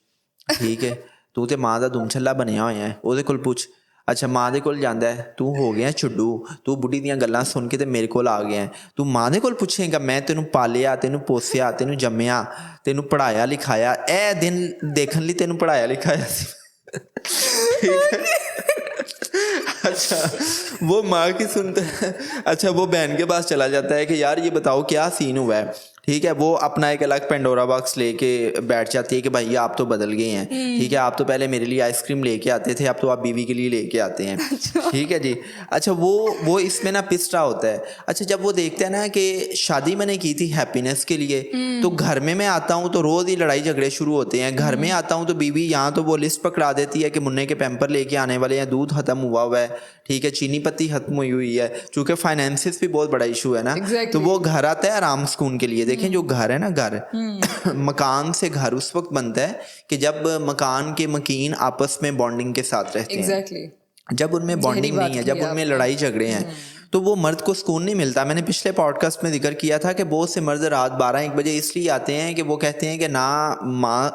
ठीक है, तू तो माँ ਦਾ दुम ਛੱਲਾ ਬਣਿਆ ਹੋਇਆ ਹੈ, ਉਹਦੇ ਕੋਲ ਪੁੱਛ। ਅੱਛਾ ਮਾਂ ਦੇ ਕੋਲ ਜਾਂਦਾ ਹੈ, ਤੂੰ ਹੋ ਗਿਆ ਛੁੱਡੂ, ਤੂੰ ਬੁੱਢੀ ਦੀਆਂ ਗੱਲਾਂ ਸੁਣ ਕੇ ਤੇ ਮੇਰੇ ਕੋਲ ਆ ਗਿਆ, ਤੂੰ ਮਾਂ ਦੇ ਕੋਲ ਪੁੱਛੇਗਾ ਮੈਂ ਤੈਨੂੰ ਪਾਲਿਆ, ਤੈਨੂੰ ਪੋਸਿਆ, ਤੈਨੂੰ ਜੰਮਿਆ, ਤੈਨੂੰ ਪੜਾਇਆ ਲਿਖਾਇਆ, ਇਹ ਦਿਨ ਦੇਖਣ ਲਈ ਤੈਨੂੰ ਪੜਾਇਆ ਲਿਖਾਇਆ ਸੀ। ठीक है। अच्छा वो माँ की सुनता है, अच्छा वो बहन के पास चला जाता है कि यार ये बताओ क्या सीन हुआ है, ठीक है, वो अपना एक अलग पेंडोरा बॉक्स लेके बैठ जाती है कि भाई आप तो बदल गए हैं, ठीक है, आप तो पहले मेरे लिए आइसक्रीम लेके आते थे, अब तो आप बीवी के लिए लेके आते हैं, ठीक है जी। अच्छा वो इसमें ना पिस रहा होता है। अच्छा जब वो देखता है ना कि शादी मैंने की थी हैप्पीनेस के लिए, तो घर में मैं आता हूँ तो रोज़ ही लड़ाई झगड़े शुरू होते हैं। घर में आता हूँ तो बीवी यहाँ तो वो लिस्ट पकड़ा देती है कि मुन्ने के पैम्पर लेके आने वाले हैं, दूध ख़त्म हुआ हुआ है, ठीक है, चीनी पत्ती खत्म हुई हुई है, चूँकि फाइनेंसिस भी बहुत बड़ा इशू है ना। Exactly. तो वो घर आता है आराम सुकून के लिए। देखें जो घर है ना, घर मकान से घर उस वक्त बनता है कि जब मकान के मकीन आपस में बॉन्डिंग के साथ रहते हैं। एग्जैक्टली। जब उनमें बॉन्डिंग नहीं है, जब उनमें लड़ाई झगड़े हैं, तो वो मर्द को सुकून नहीं मिलता। मैंने पिछले पॉडकास्ट में जिक्र किया था कि बहुत से मर्द रात 12-1 बजे इसलिए आते हैं कि वो कहते हैं कि ना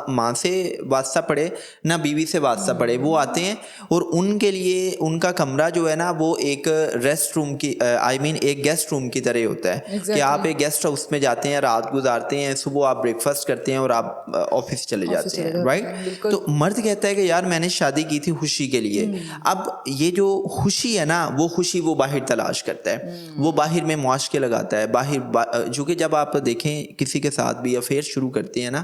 माँ से वास्ता पड़े ना बीवी से वास्ता पड़े। वो आते हैं और उनके लिए उनका कमरा जो है ना वो एक रेस्ट रूम की एक गेस्ट रूम की तरह होता है कि आप एक गेस्ट हाउस में जाते हैं, रात गुजारते हैं, सुबह आप ब्रेकफास्ट करते हैं और आप ऑफिस चले जाते हैं, राइट। तो मर्द कहता है कि यार मैंने शादी की थी खुशी के लिए, अब ये जो खुशी है ना वो खुशी वो बाहर तलाश करता है, वो बाहर में मुआशके लगाता है, बाहर चूँकि जब आप देखें किसी के साथ भी अफेयर शुरू करते हैं ना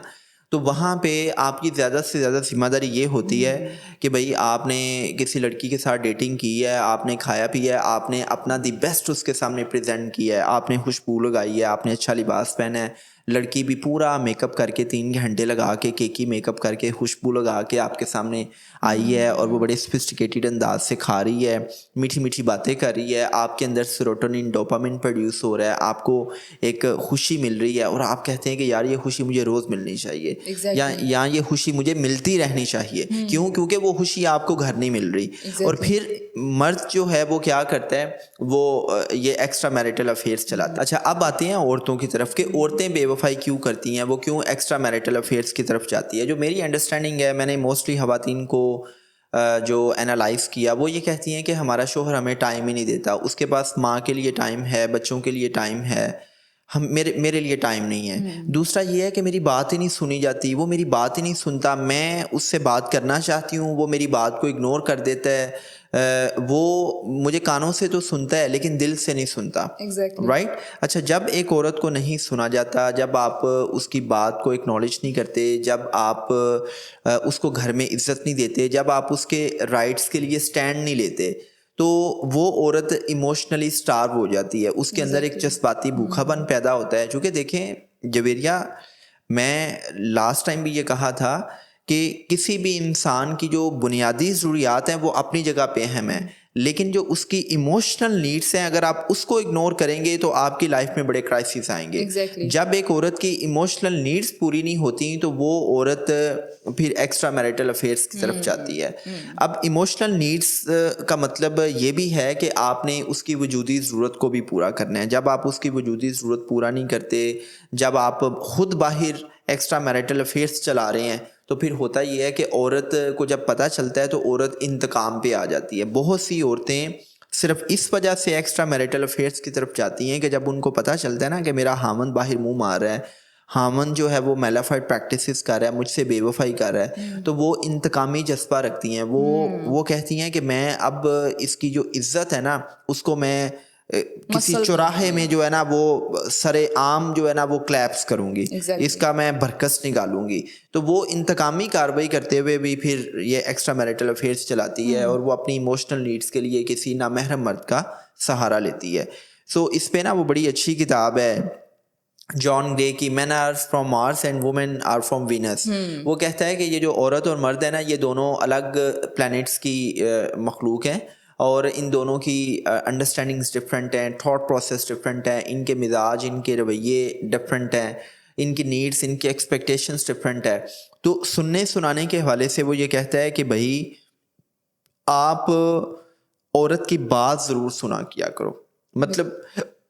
तो वहाँ पे आपकी ज़्यादा से ज़्यादा जिम्मेदारी ये होती है कि भाई आपने किसी लड़की के साथ डेटिंग की है, आपने खाया पिया है, आपने अपना दी बेस्ट उसके सामने प्रेजेंट किया है, आपने खुशबू लगाई है, आपने अच्छा लिबास पहना है, लड़की भी पूरा मेकअप करके 3 घंटे लगा के केकी मेकअप करके खुशबू लगा के आपके सामने आई है और वो बड़े सोफिस्टिकेटेड अंदाज से खा रही है, मीठी मीठी बातें कर रही है, आपके अंदर सेरोटोनिन डोपामिन प्रोड्यूस हो रहा है, आपको एक खुशी मिल रही है और आप कहते हैं कि यार ये खुशी मुझे रोज़ मिलनी चाहिए, या ये खुशी मुझे मिलती रहनी चाहिए। क्यों? क्योंकि वो खुशी आपको घर नहीं मिल रही। और फिर मर्द जो है वो क्या करता है, वो ये एक्स्ट्रा मैरिटल अफेयर्स चलाता है। अच्छा अब आते हैं औरतों की तरफ कि औरतें बेवफाई क्यों करती हैं, वो क्यों एक्स्ट्रा मैरिटल अफेयर्स की तरफ जाती है। जो मेरी अंडरस्टैंडिंग है, मैंने मोस्टली ख़वातीन को जो एनालाइज़ किया वो ये कहती हैं कि हमारा शोहर हमें टाइम ही नहीं देता, उसके पास माँ के लिए टाइम है, बच्चों के लिए टाइम है, हम मेरे लिए टाइम नहीं है। दूसरा ये है कि मेरी बात ही नहीं सुनी जाती, वो मेरी बात ही नहीं सुनता, मैं उससे बात करना चाहती हूँ वो मेरी बात को इग्नोर कर देता है, वो मुझे कानों से तो सुनता है लेकिन दिल से नहीं सुनता, राइट। अच्छा जब एक औरत को नहीं सुना जाता, जब आप उसकी बात को एक्नॉलेज नहीं करते, जब आप उसको घर में इज्जत नहीं देते, जब आप उसके राइट्स के लिए स्टैंड नहीं लेते, तो वो औरत इमोशनली स्टार्व हो जाती है, उसके अंदर एक जज्बाती भूखापन पैदा होता है। क्योंकि देखें जवेरिया, मैं लास्ट टाइम भी ये कहा था कि किसी भी इंसान की जो बुनियादी ज़रूरियात हैं वो अपनी जगह पे अहम है, लेकिन जो उसकी इमोशनल नीड्स हैं अगर आप उसको इग्नोर करेंगे तो आपकी लाइफ में बड़े क्राइसिस आएंगे। जब एक औरत की इमोशनल नीड्स पूरी नहीं होती तो वो औरत फिर एक्स्ट्रा मैरिटल अफेयर्स की तरफ जाती है। अब इमोशनल नीड्स का मतलब ये भी है कि आपने उसकी वजूदी ज़रूरत को भी पूरा करना है। जब आप उसकी वजूदी ज़रूरत पूरा नहीं करते, जब आप खुद बाहर एक्स्ट्रा मैरिटल अफेयर्स चला रहे हैं, तो फिर होता ये है कि औरत को जब पता चलता है तो औरत इंतकाम पे आ जाती है। बहुत सी औरतें सिर्फ इस वजह से एक्स्ट्रा मैरिटल अफेयर्स की तरफ जाती हैं कि जब उनको पता चलता है ना कि मेरा हामन बाहर मुंह मार रहा है, हामन जो है वो मेलाफाइड प्रैक्टिसेस कर रहा है, मुझसे बेवफाई कर रहा है, तो वो इंतकामी जज्बा रखती हैं। वो कहती हैं कि मैं अब इसकी जो इज्जत है ना उसको मैं किसी चौराहे में जो है ना वो सरे आम जो है ना वो क्लैप्स करूंगी, इसका मैं बरकस निकालूंगी। तो वो इंतकामी कार्रवाई करते हुए भी फिर ये एक्स्ट्रा मैरिटल अफेयर्स चलाती है और वो अपनी इमोशनल नीड्स के लिए किसी नामहरम मर्द का सहारा लेती है। सो इस पे ना वो बड़ी अच्छी किताब है जॉन ग्रे की, men are from Mars and women are from Venus. वो कहता है कि ये जो औरत और मर्द है ना ये दोनों अलग प्लैनेट्स की मखलूक हैं और इन दोनों की अंडरस्टैंडिंग्स डिफरेंट हैं, थॉट प्रोसेस डिफरेंट है, इनके मिजाज, इनके रवैये डिफरेंट हैं, इनकी नीड्स, इनकी एक्सपेक्टेशंस डिफरेंट है। तो सुनने सुनाने के हवाले से वो ये कहता है कि भाई आप औरत की बात ज़रूर सुना किया करो। मतलब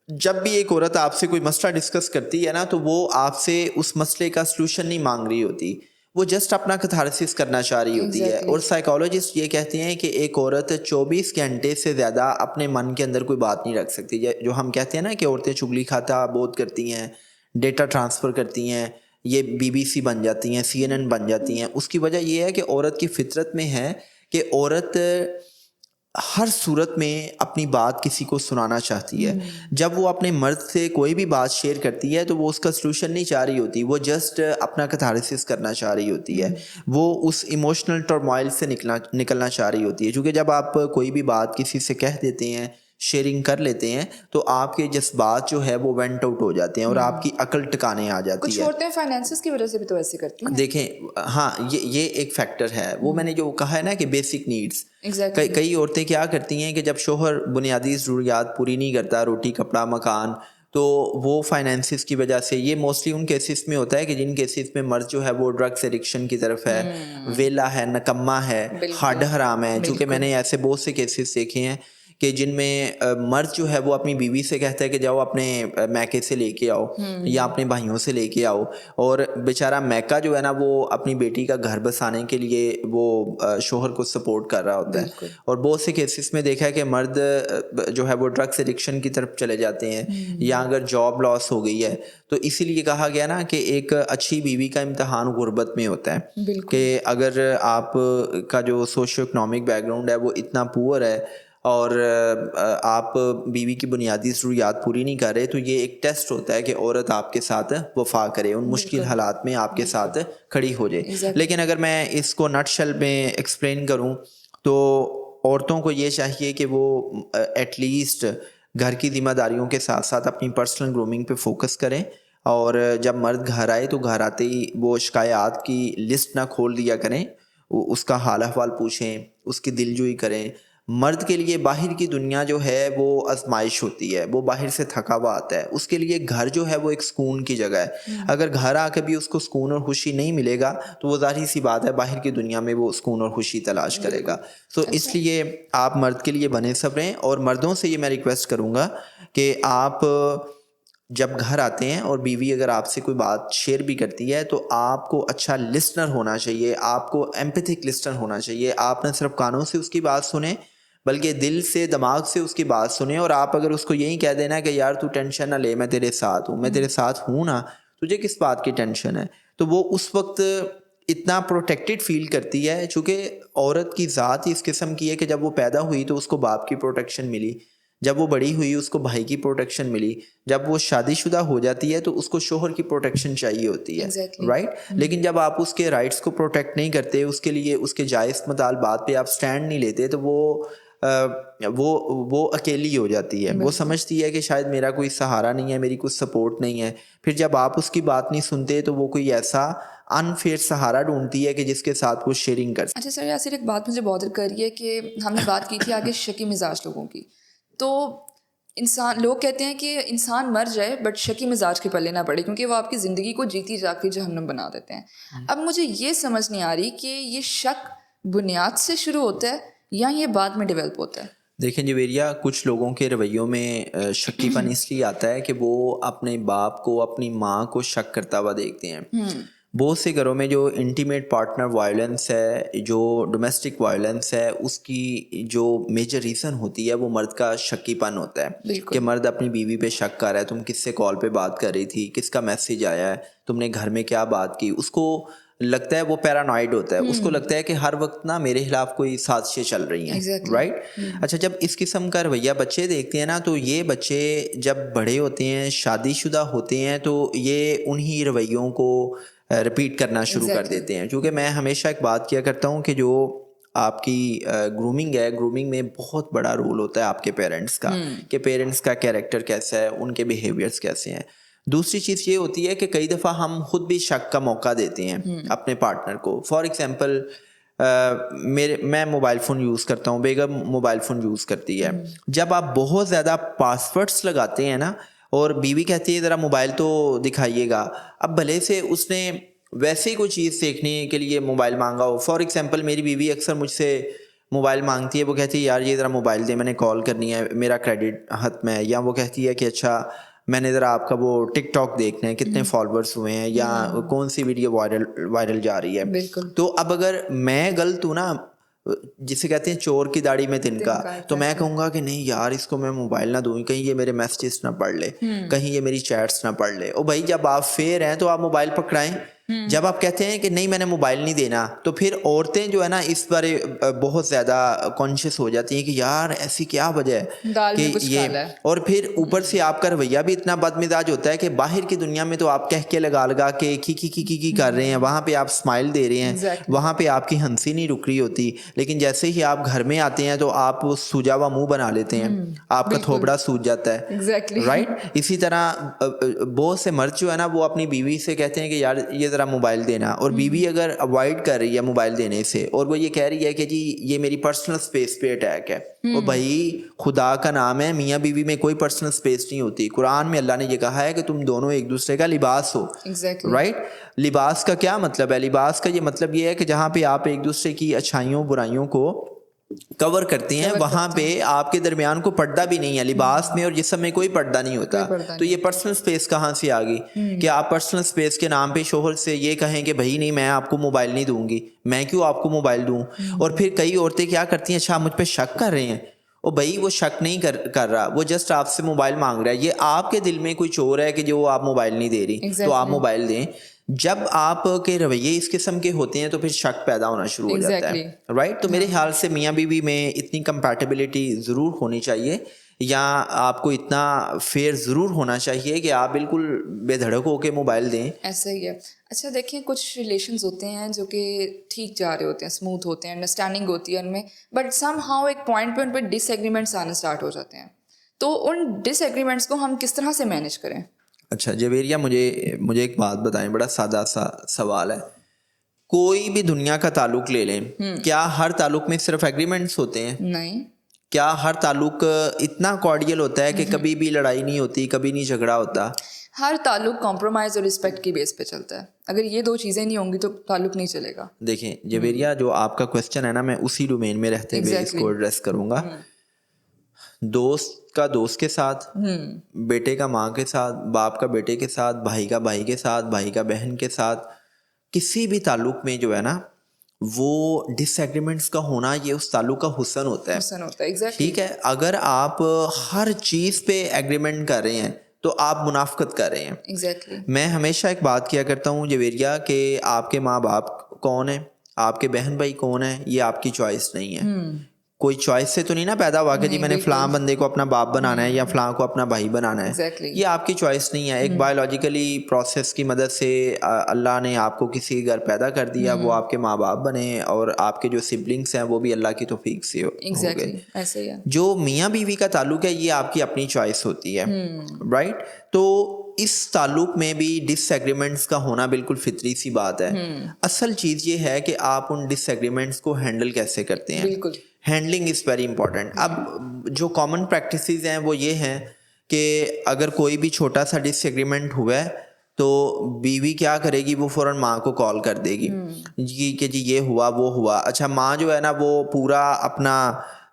जब भी एक औरत आपसे कोई मसला डिस्कस करती है ना, तो वो आपसे उस मसले का सलूशन नहीं मांग रही होती, वो जस्ट अपना कैथारसिस करना चाह रही होती है। Exactly. और साइकोलॉजिस्ट ये कहते हैं कि एक औरत 24 घंटे से ज़्यादा अपने मन के अंदर कोई बात नहीं रख सकती। जो हम कहते हैं ना कि औरतें चुगली खाता बोध करती हैं, डेटा ट्रांसफ़र करती हैं, ये बीबीसी बन जाती हैं, CNN बन जाती हैं। उसकी वजह ये है कि औरत की फितरत में है कि औरत हर सूरत में अपनी बात किसी को सुनाना चाहती है। जब वो अपने मर्द से कोई भी बात शेयर करती है तो वो उसका सलूशन नहीं चाह रही होती, वो जस्ट अपना कैथारसिस करना चाह रही होती है, वो उस इमोशनल टर्मोइल से निकलना चाह रही होती है। क्योंकि जब आप कोई भी बात किसी से कह देते हैं, शेयरिंग कर लेते हैं, तो आपके जज्बात जो है वो वेंट आउट हो जाते हैं और आपकी अकल टिकाने आ जाती कुछ है। औरतें फाइनेंसेस की वजह से भी तो ऐसे करती हैं। देखें, हाँ, ये एक फैक्टर है। वो मैंने जो कहा है ना कि बेसिक नीड्स, Exactly. कई औरतें क्या करती हैं कि जब शोहर बुनियादी ज़रूरियात पूरी नहीं करता, रोटी कपड़ा मकान, तो वो फाइनेंसिस की वजह से, ये मोस्टली उन केसेस में होता है कि जिन केसेस में मर्द जो है वो ड्रग्स एडिक्शन की तरफ है, वेला है, नकम्मा है, हड हराम है। चूँकि मैंने ऐसे बहुत से केसेस देखे हैं कि जिनमें मर्द जो है वो अपनी बीवी से कहता है कि जाओ अपने मैके से लेके आओ या अपने भाइयों से लेके आओ, और बेचारा मैका जो है ना वो अपनी बेटी का घर बसाने के लिए वो शोहर को सपोर्ट कर रहा होता है। और बहुत से केसेस में देखा है कि मर्द जो है वो ड्रग्स एडिक्शन की तरफ चले जाते हैं, या अगर जॉब लॉस हो गई है तो इसीलिए कहा गया ना कि एक अच्छी बीवी का इम्तहान गुर्बत में होता है। कि अगर आप का जो सोशियो इकनॉमिक बैकग्राउंड है वो इतना पुअर है और आप बीवी की बुनियादी ज़रूरियात पूरी नहीं कर रहे, तो ये एक टेस्ट होता है कि औरत आपके साथ वफा करे, उन मुश्किल हालात में आपके साथ खड़ी हो जाए। लेकिन अगर मैं इसको नटशेल में एक्सप्लेन करूं तो औरतों को ये चाहिए कि वो एटलीस्ट घर की जिम्मेदारियों के साथ साथ अपनी पर्सनल ग्रूमिंग पे फोकस करें, और जब मर्द घर आए तो घर आते ही वो शिकायत की लिस्ट ना खोल दिया करें, उसका हाल अहवाल पूछें, उसकी दिलजोई करें। मर्द के लिए बाहर की दुनिया जो है वो आजमाइश होती है, वो बाहर से थका हुआ आता है, उसके लिए घर जो है वो एक सुकून की जगह है। अगर घर आकर भी उसको सुकून और खुशी नहीं मिलेगा तो वो जाहिर सी बात है बाहर की दुनिया में वो सुकून और खुशी तलाश करेगा। तो इसलिए आप मर्द के लिए बने सब रहें। और मर्दों से ये मैं रिक्वेस्ट करूँगा कि आप जब घर आते हैं और बीवी अगर आपसे कोई बात शेयर भी करती है तो आपको अच्छा लिसनर होना चाहिए, आपको एम्पैथिक लिसनर होना चाहिए। आप न सिर्फ कानों से उसकी बात सुने बल्कि दिल से, दिमाग से उसकी बात सुने। और आप अगर उसको यही कह देना कि यार तू टेंशन ना ले, मैं तेरे साथ हूँ, मैं तेरे साथ हूँ ना, तुझे किस बात की टेंशन है, तो वो उस वक्त इतना प्रोटेक्टेड फील करती है। चूँकि औरत की ज़ात ही इस किस्म की है कि जब वो पैदा हुई तो उसको बाप की प्रोटेक्शन मिली, जब वो बड़ी हुई उसको भाई की प्रोटेक्शन मिली, जब वो शादीशुदा हो जाती है तो उसको शोहर की प्रोटेक्शन चाहिए होती है। राइट। लेकिन जब आप उसके राइट्स को प्रोटेक्ट नहीं करते, उसके लिए उसके जायज़ मुतालबात पे आप स्टैंड नहीं लेते, तो वो अकेली हो जाती है। वो समझती है कि शायद मेरा कोई सहारा नहीं है, मेरी कुछ सपोर्ट नहीं है। फिर जब आप उसकी बात नहीं सुनते तो वो कोई ऐसा अनफेयर सहारा ढूंढती है कि जिसके साथ वो शेयरिंग कर। अच्छा सर, यासिर एक बात मुझे बॉदर कर रही है कि हमने बात की थी आगे शकी मिजाज लोगों की, तो इंसान, लोग कहते हैं कि इंसान मर जाए बट शकी मिजाज के पल्ले ना पड़े, क्योंकि वो आपकी ज़िंदगी को जीती जागती जहन्नुम बना देते हैं। अब मुझे ये समझ नहीं आ रही कि ये शक बुनियाद से शुरू होता है या ये बाद में डेवलप होता है। देखें जवेरिया, कुछ लोगों के रवैयों में शक्कीपन इसलिए आता है कि वो अपने बाप को, अपनी माँ को शक करता हुआ देखते हैं। बहुत से घरों में जो इंटीमेट पार्टनर वायलेंस है, जो डोमेस्टिक वायलेंस है, उसकी जो मेजर रीज़न होती है वो मर्द का शक्कीपन होता है कि मर्द अपनी बीवी पे शक कर रहा है, तुम किससे कॉल पे बात कर रही थी, किसका मैसेज आया है, तुमने घर में क्या बात की। उसको लगता है, वो पैरानॉइड होता है, उसको लगता है कि हर वक्त ना मेरे खिलाफ कोई साजिशें चल रही हैं। राइट। अच्छा, जब इस किस्म का रवैया बच्चे देखते हैं ना, तो ये बच्चे जब बड़े होते हैं, शादीशुदा होते हैं, तो ये उन्हीं रवैयों को रिपीट करना शुरू कर देते हैं। क्योंकि मैं हमेशा एक बात किया करता हूँ कि जो आपकी ग्रूमिंग है, ग्रूमिंग में बहुत बड़ा रोल होता है आपके पेरेंट्स का, कि पेरेंट्स का कैरेक्टर कैसा है, उनके बिहेवियर्स कैसे हैं। दूसरी चीज़ ये होती है कि कई दफ़ा हम खुद भी शक का मौका देते हैं अपने पार्टनर को। फॉर एग्जांपल मैं मोबाइल फ़ोन यूज़ करता हूँ, बेगम मोबाइल फ़ोन यूज़ करती है। जब आप बहुत ज़्यादा पासवर्ड्स लगाते हैं ना, और बीवी कहती है ज़रा मोबाइल तो दिखाइएगा, अब भले से उसने वैसे ही कोई चीज़ देखने के लिए मोबाइल मांगा हो। फॉर एग्जांपल मेरी बीवी अक्सर मुझसे मोबाइल मांगती है, वो कहती है यार ये ज़रा मोबाइल दे, मैंने कॉल करनी है, मेरा क्रेडिट हाथ में है। या वो कहती है कि अच्छा मैंने ज़रा आपका वो टिकटॉक देखना है, कितने फॉलोअर्स हुए हैं, या कौन सी वीडियो वायरल जा रही है। बिल्कुल। तो अब अगर मैं गलत हूँ ना, जिसे कहते हैं चोर की दाढ़ी में तिनका, तो मैं कहूँगा कि नहीं यार इसको मैं मोबाइल ना दूँ, कहीं ये मेरे मैसेजेस ना पढ़ ले, कहीं ये मेरी चैट्स ना पढ़ ले। ओ भाई जब आप फेयर हैं तो आप मोबाइल पकड़ाएं। जब आप कहते हैं कि नहीं मैंने मोबाइल नहीं देना, तो फिर औरतें जो है ना इस बारे बहुत ज़्यादा कॉन्शियस हो जाती हैं कि यार ऐसी क्या वजह है दाल में कि कुछ काला है। और फिर ऊपर से आपका रवैया भी इतना बदमिजाज होता है कि बाहर की दुनिया में तो आप कह के लगा के की कर रहे हैं, वहाँ पे आप स्माइल दे रहे हैं, Exactly. वहाँ पे आपकी हंसी नहीं रुक रही होती, लेकिन जैसे ही आप घर में आते हैं तो आप वो सूजा हुआ मुंह बना लेते हैं, आपका थोबड़ा सूज जाता है। Exactly. राइट। इसी तरह बहुत से मर्द जो है ना वो अपनी बीवी से कहते हैं कि यार ये ज़रा मोबाइल देना, और बीवी अगर अवॉइड कर रही है मोबाइल देने से और वो ये कह रही है कि जी ये मेरी पर्सनल स्पेस पे अटैक है, और भाई खुदा का नाम है, मियाँ बीवी में कोई पर्सनल स्पेस नहीं होती। कुरान में अल्लाह ने ये कहा है कि तुम दोनों एक दूसरे का लिबास हो। Exactly. राइट। लिबास का क्या मतलब है? लिबास का ये मतलब ये है कि जहाँ पे आप एक दूसरे की अच्छाइयों बुराइयों को कवर करते हैं, वहां पे आपके दरमियान को पर्दा भी नहीं है। लिबास में और जिस्म में कोई पर्दा नहीं होता। तो ये पर्सनल स्पेस कहाँ से आ गई कि आप पर्सनल स्पेस के नाम पे शोहर से ये कहें कि भाई नहीं मैं आपको मोबाइल नहीं दूंगी, मैं क्यों आपको मोबाइल दूं। और फिर कई औरतें क्या करती हैं, अच्छा आप मुझ पे शक कर रहे हैं, ओ भाई वो शक नहीं कर रहा, वो जस्ट आपसे मोबाइल मांग रहा है। ये आपके दिल में कोई चोर है कि जो आप मोबाइल नहीं दे रही, तो आप मोबाइल दें। जब आप के रवैये इस किस्म के होते हैं तो फिर शक पैदा होना शुरू हो जाता है। राइट। तो मेरे ख्याल से मियाँ बीवी में इतनी कंपैटिबिलिटी ज़रूर होनी चाहिए, या आपको इतना फेयर ज़रूर होना चाहिए कि आप बिल्कुल बेधड़क होकर मोबाइल दें। ऐसा ही है। अच्छा देखिए, कुछ रिलेशंस होते हैं जो कि ठीक जा रहे होते हैं, स्मूथ होते हैं, अंडरस्टैंडिंग होती है उनमें, बट समहाउ एक पॉइंट पे उन पर डिसएग्रीमेंट्स आने स्टार्ट हो जाते हैं। तो उन डिसएग्रीमेंट्स को हम किस तरह से मैनेज करें? अच्छा जवेरिया, मुझे एक बात बताएं, बड़ा सादा सा सवाल है। कोई भी दुनिया का ताल्लुक ले लें, क्या हर ताल्लुक में सिर्फ एग्रीमेंट्स होते हैं? नहीं। क्या हर ताल्लुक इतना कॉर्डियल होता है कि कभी भी लड़ाई नहीं होती, कभी नहीं झगड़ा होता? हर ताल्लुक कॉम्प्रोमाइज़ और रिस्पेक्ट की बेस पे चलता है। अगर ये दो चीज़ें नहीं होंगी तो ताल्लुक नहीं चलेगा। देखें जवेरिया, जो आपका क्वेश्चन है ना, मैं उसी डोमेन में रहते हुए इसको एड्रेस करूंगा। दोस्त का दोस्त के साथ, बेटे का माँ के साथ, बाप का बेटे के साथ, भाई का भाई के साथ, भाई का बहन के साथ, किसी भी ताल्लुक में जो है ना वो डिसएग्रीमेंट्स का होना ये उस ताल्लुक का हुस्न होता है। हुस्न होता है, एग्जैक्टली। ठीक है। अगर आप हर चीज़ पे एग्रीमेंट कर रहे हैं तो आप मुनाफकत कर रहे हैं। एग्जैक्टली। मैं हमेशा एक बात किया करता हूँ जवेरिया, कि आपके माँ बाप कौन है, आपके बहन भाई कौन है, ये आपकी चॉइस नहीं है। कोई चॉइस से तो नहीं ना पैदा हुआ कि जी मैंने फलां बंदे को अपना बाप बनाना है या फलां को अपना भाई बनाना है। Exactly. ये आपकी चॉइस नहीं है। एक बायोलॉजिकली प्रोसेस की मदद से अल्लाह ने आपको किसी घर पैदा कर दिया, वो आपके माँ बाप बने, और आपके जो सिबलिंग्स हैं वो भी अल्लाह की तौफीक से हो गए। ऐसे ही है। जो मियाँ बीवी का ताल्लुक है ये आपकी अपनी चॉइस होती है। राइट। तो इस ताल्लुक में भी डिसएग्रीमेंट्स का होना बिल्कुल फितरी सी बात है। असल चीज़ ये है कि आप उन डिसएग्रीमेंट्स को हैंडल कैसे करते हैं। बिल्कुल। Handling is very important. अब जो कॉमन प्रैक्टिसेस हैं वो ये हैं कि अगर कोई भी छोटा सा डिसएग्रीमेंट हुआ है तो बीवी क्या करेगी, वो फ़ौरन माँ को कॉल कर देगी कि जी ये हुआ वो हुआ। अच्छा माँ जो है ना वो पूरा अपना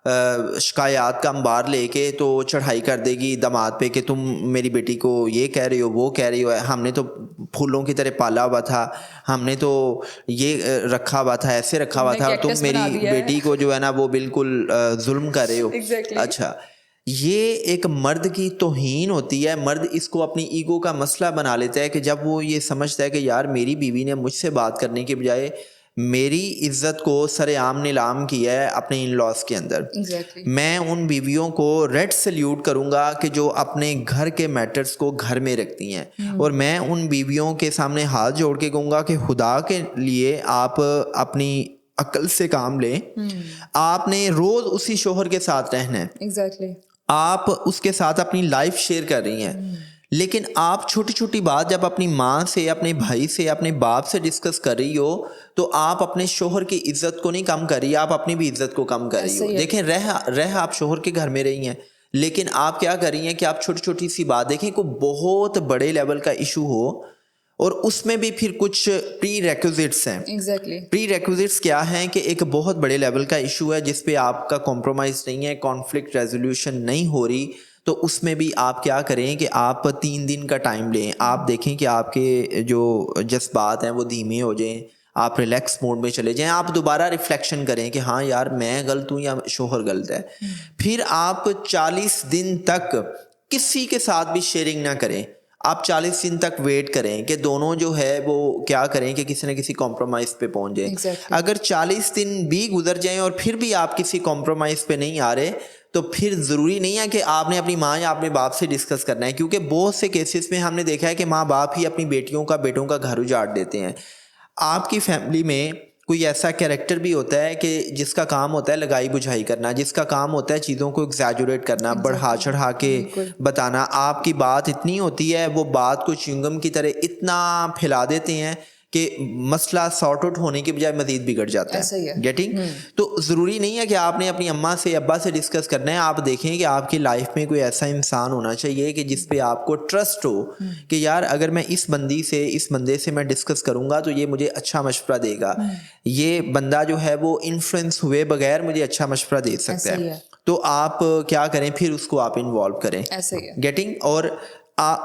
शिकायत का अंबार लेके तो चढ़ाई कर देगी दामाद पे कि तुम मेरी बेटी को ये कह रही हो वो कह रही हो, हमने तो फूलों की तरह पाला हुआ था, हमने तो ये रखा हुआ था, ऐसे रखा हुआ था, और तुम मेरी बेटी को जो है ना वो बिल्कुल जुल्म कर रहे हो। Exactly. अच्छा ये एक मर्द की तौहीन होती है। मर्द इसको अपनी ईगो का मसला बना लेता है कि जब वो ये समझता है कि यार मेरी बीवी ने मुझसे बात करने के बजाय मेरी इज्जत को सरेआम नीलाम किया है अपने इन लॉज के अंदर। Exactly. मैं उन बीवियों को रेड सल्यूट करूंगा कि जो अपने घर के मैटर्स को घर में रखती हैं, और मैं उन बीवियों के सामने हाथ जोड़ के कहूँगा कि खुदा के लिए आप अपनी अक्ल से काम लें। आपने रोज उसी शोहर के साथ रहना है। एग्जैक्टली। आप उसके साथ अपनी लाइफ शेयर कर रही हैं, लेकिन आप छोटी छोटी बात जब अपनी माँ से, अपने भाई से, अपने बाप से डिस्कस कर रही हो तो आप अपने शोहर की इज्जत को नहीं कम कर रही, आप अपनी भी इज्जत को कम कर रही ऐसा हो। ही है। देखें, रह आप शोहर के घर में रही हैं, लेकिन आप क्या कर रही हैं कि आप छोटी छोटी सी बात, देखें कोई बहुत बड़े लेवल का इशू हो और उसमें भी फिर कुछ प्री रेक्विजिट्स हैं। एग्जैक्टली। प्री रेक्विजिट्स क्या हैं कि एक बहुत बड़े लेवल का इशू है जिस पे आपका कॉम्प्रोमाइज़ नहीं है, कॉन्फ्लिक्ट रेजोल्यूशन नहीं हो रही, तो उसमें भी आप क्या करें कि आप 3 दिन का टाइम लें। आप देखें कि आपके जो जज्बात हैं वो धीमे हो जाएं, आप रिलैक्स मोड में चले जाएं, आप दोबारा रिफ्लेक्शन करें कि हाँ यार मैं गलत हूँ या शोहर गलत है। फिर आप 40 दिन तक किसी के साथ भी शेयरिंग ना करें। आप 40 दिन तक वेट करें कि दोनों जो है वो क्या करें कि किसी न किसी कॉम्प्रोमाइज़ पे पहुंच जाएं। Exactly. अगर 40 दिन भी गुजर जाएं और फिर भी आप किसी कॉम्प्रोमाइज़ पे नहीं आ रहे, तो फिर ज़रूरी नहीं है कि आपने अपनी माँ या अपने बाप से डिस्कस करना है, क्योंकि बहुत से केसेस में हमने देखा है कि माँ बाप ही अपनी बेटियों का, बेटों का घर उजाड़ देते हैं। आपकी फैमिली में कोई ऐसा कैरेक्टर भी होता है कि जिसका काम होता है लगाई बुझाई करना, जिसका काम होता है चीज़ों को एग्जैजुरेट करना, बढ़ा चढ़ा के बताना। आपकी बात इतनी होती है, वो बात को च्युइंगम की तरह इतना फैला देते हैं कि मसला सॉर्ट आउट होने के बजाय मजीद बिगड़ जाता ऐसा ही है। है। गेटिंग? तो ज़रूरी नहीं है कि आपने अपनी अम्मा से, अब्बा से डिस्कस करना है। आप देखें कि आपकी लाइफ में कोई ऐसा इंसान होना चाहिए कि जिस पे आपको ट्रस्ट हो कि यार अगर मैं इस बंदे से मैं डिस्कस करूंगा तो ये मुझे अच्छा मशवरा देगा, ये बंदा जो है वो इन्फ्लुएंस हुए बगैर मुझे अच्छा मशवरा दे सकता ऐसा ही है। है। तो आप क्या करें, फिर उसको आप इन्वॉल्व करें। ऐसा ही है। गेटिंग? और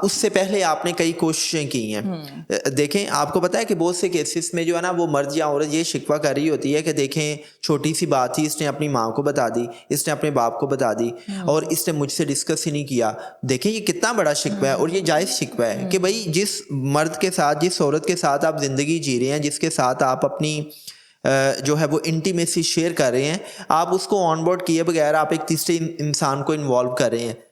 उससे पहले आपने कई कोशिशें की हैं। देखें, आपको पता है कि बहुत से केसेस में जो है ना वो मर्द या औरत ये शिकवा कर रही होती है कि देखें छोटी सी बात ही इसने अपनी माँ को बता दी, इसने अपने बाप को बता दी और इसने मुझसे डिस्कस ही नहीं किया। देखें ये कितना बड़ा शिकवा है और ये जायज़ शिकवा है कि भाई जिस मर्द के साथ, जिस औरत के साथ आप ज़िंदगी जी रहे हैं, जिसके साथ आप अपनी जो है वो इंटीमेसी शेयर कर रहे हैं, आप उसको ऑन बोर्ड किए बगैर आप एक तीसरे इंसान को इन्वॉल्व कर रहे हैं।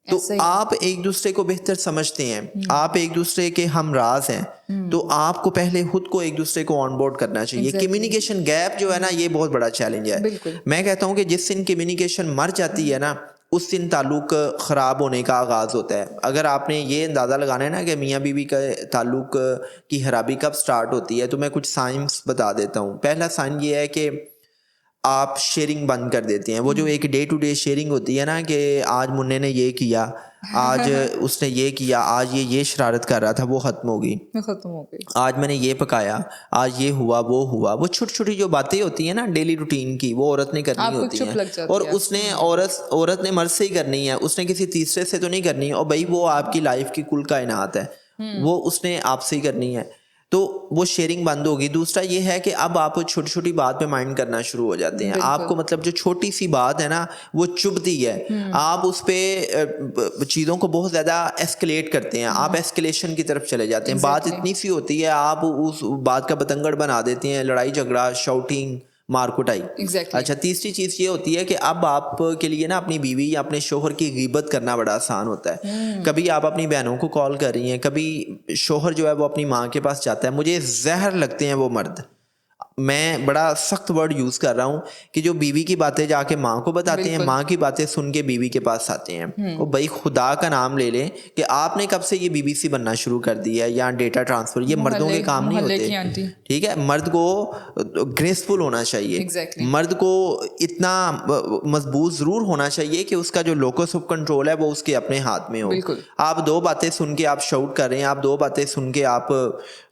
तो आप एक दूसरे को बेहतर समझते हैं, आप एक दूसरे के हम राज हैं, तो आपको पहले खुद को एक दूसरे को ऑन बोर्ड करना चाहिए। कम्युनिकेशन गैप जो है ना ये बहुत बड़ा चैलेंज है। मैं कहता हूँ कि जिस दिन कम्युनिकेशन मर जाती है ना उस दिन ताल्लुक ख़राब होने का आगाज़ होता है। अगर आपने ये अंदाज़ा लगाना है ना कि मियाँ बीवी का ताल्लुक की खराबी कब स्टार्ट होती है, तो मैं कुछ साइंस बता देता हूँ। पहला साइन ये है कि आप शेयरिंग बंद कर देते हैं। वो जो एक डे टू डे शेयरिंग होती है ना कि आज मुन्ने ने ये किया, आज उसने ये किया, आज ये शरारत कर रहा था, वो ख़त्म हो गई। आज मैंने ये पकाया, आज ये हुआ, वो छोटी छोटी जो बातें होती हैं ना डेली रूटीन की, वो औरत ने करनी होती हैं और उसने औरत ने मर्द से ही करनी है, उसने किसी तीसरे से तो नहीं करनी है। और भाई वो आपकी लाइफ की कुल कायनात है, वो उसने आपसे ही करनी है, तो वो शेयरिंग बंद होगी। दूसरा ये है कि अब आप छोटी छोटी बात पे माइंड करना शुरू हो जाते हैं। आपको मतलब जो छोटी सी बात है ना वो चुभती है, आप उस पे चीज़ों को बहुत ज़्यादा एस्केलेट करते हैं, आप एस्केलेशन की तरफ चले जाते हैं। बात इतनी सी होती है, आप उस बात का बतंगड़ बना देते हैं, लड़ाई झगड़ा, शाउटिंग, मार कुटाई। अच्छा, तीसरी चीज़ ये होती है कि अब आप के लिए ना अपनी बीवी या अपने शोहर की गिबत करना बड़ा आसान होता है। कभी आप अपनी बहनों को कॉल कर रही हैं, कभी शोहर जो है वो अपनी माँ के पास जाता है। मुझे जहर लगते हैं वो मर्द, मैं बड़ा सख्त वर्ड यूज़ कर रहा हूँ कि जो बीवी की बातें जाके माँ को बताते हैं, माँ की बातें सुन के बीवी के पास आते हैं। और भाई खुदा का नाम ले लें कि आपने कब से ये बीबीसी बनना शुरू कर दिया है या डेटा ट्रांसफ़र, ये मर्दों के काम नहीं होते। ठीक है, मर्द को ग्रेसफुल होना चाहिए, मर्द को इतना मजबूत ज़रूर होना चाहिए कि उसका जो लोकस ऑफ कंट्रोल है वो उसके अपने हाथ में हो। आप 2 बातें सुन के आप शाउट कर रहे हैं, आप 2 बातें सुन के आप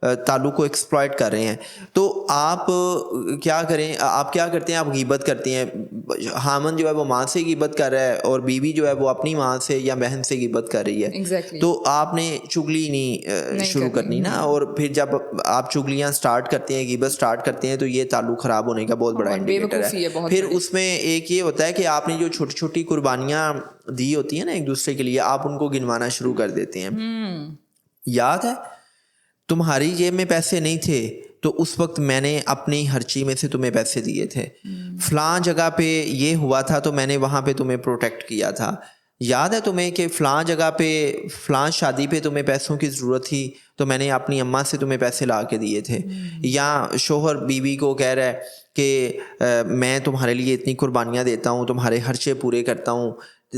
ताल्लुक को एक्सप्लॉइट कर रहे हैं, तो आप क्या करें, आप क्या करते हैं, आप गीबत करते हैं। हामन जो है वो माँ से गीबत कर रहा है और बीवी जो है वो अपनी माँ से या बहन से गीबत कर रही है। तो आपने चुगली नहीं शुरू करनी ना। और फिर जब आप चुगलियाँ स्टार्ट करते हैं, गीबत स्टार्ट करते हैं, तो ये ताल्लुक ख़राब होने का बहुत बड़ा इंडिकेटर है। फिर उसमें एक ये होता है कि आपने जो छोटी छोटी कुर्बानियाँ दी होती हैं ना एक दूसरे के लिए, आप उनको गिनवाना शुरू कर देते हैं। याद है तुम्हारी जेब में पैसे नहीं थे तो उस वक्त मैंने अपनी हर्ची में से तुम्हें पैसे दिए थे, फ़लाँ जगह पे ये हुआ था तो मैंने वहाँ पे तुम्हें प्रोटेक्ट किया था। याद है तुम्हें कि फ़लाँ जगह पे, फ़लाँ शादी पे तुम्हें पैसों की ज़रूरत थी तो मैंने अपनी अम्मा से तुम्हें पैसे ला के दिए थे। या शोहर बीवी को कह रहा है कि मैं तुम्हारे लिए इतनी कुर्बानियाँ देता हूँ, तुम्हारे खर्चे पूरे करता हूँ,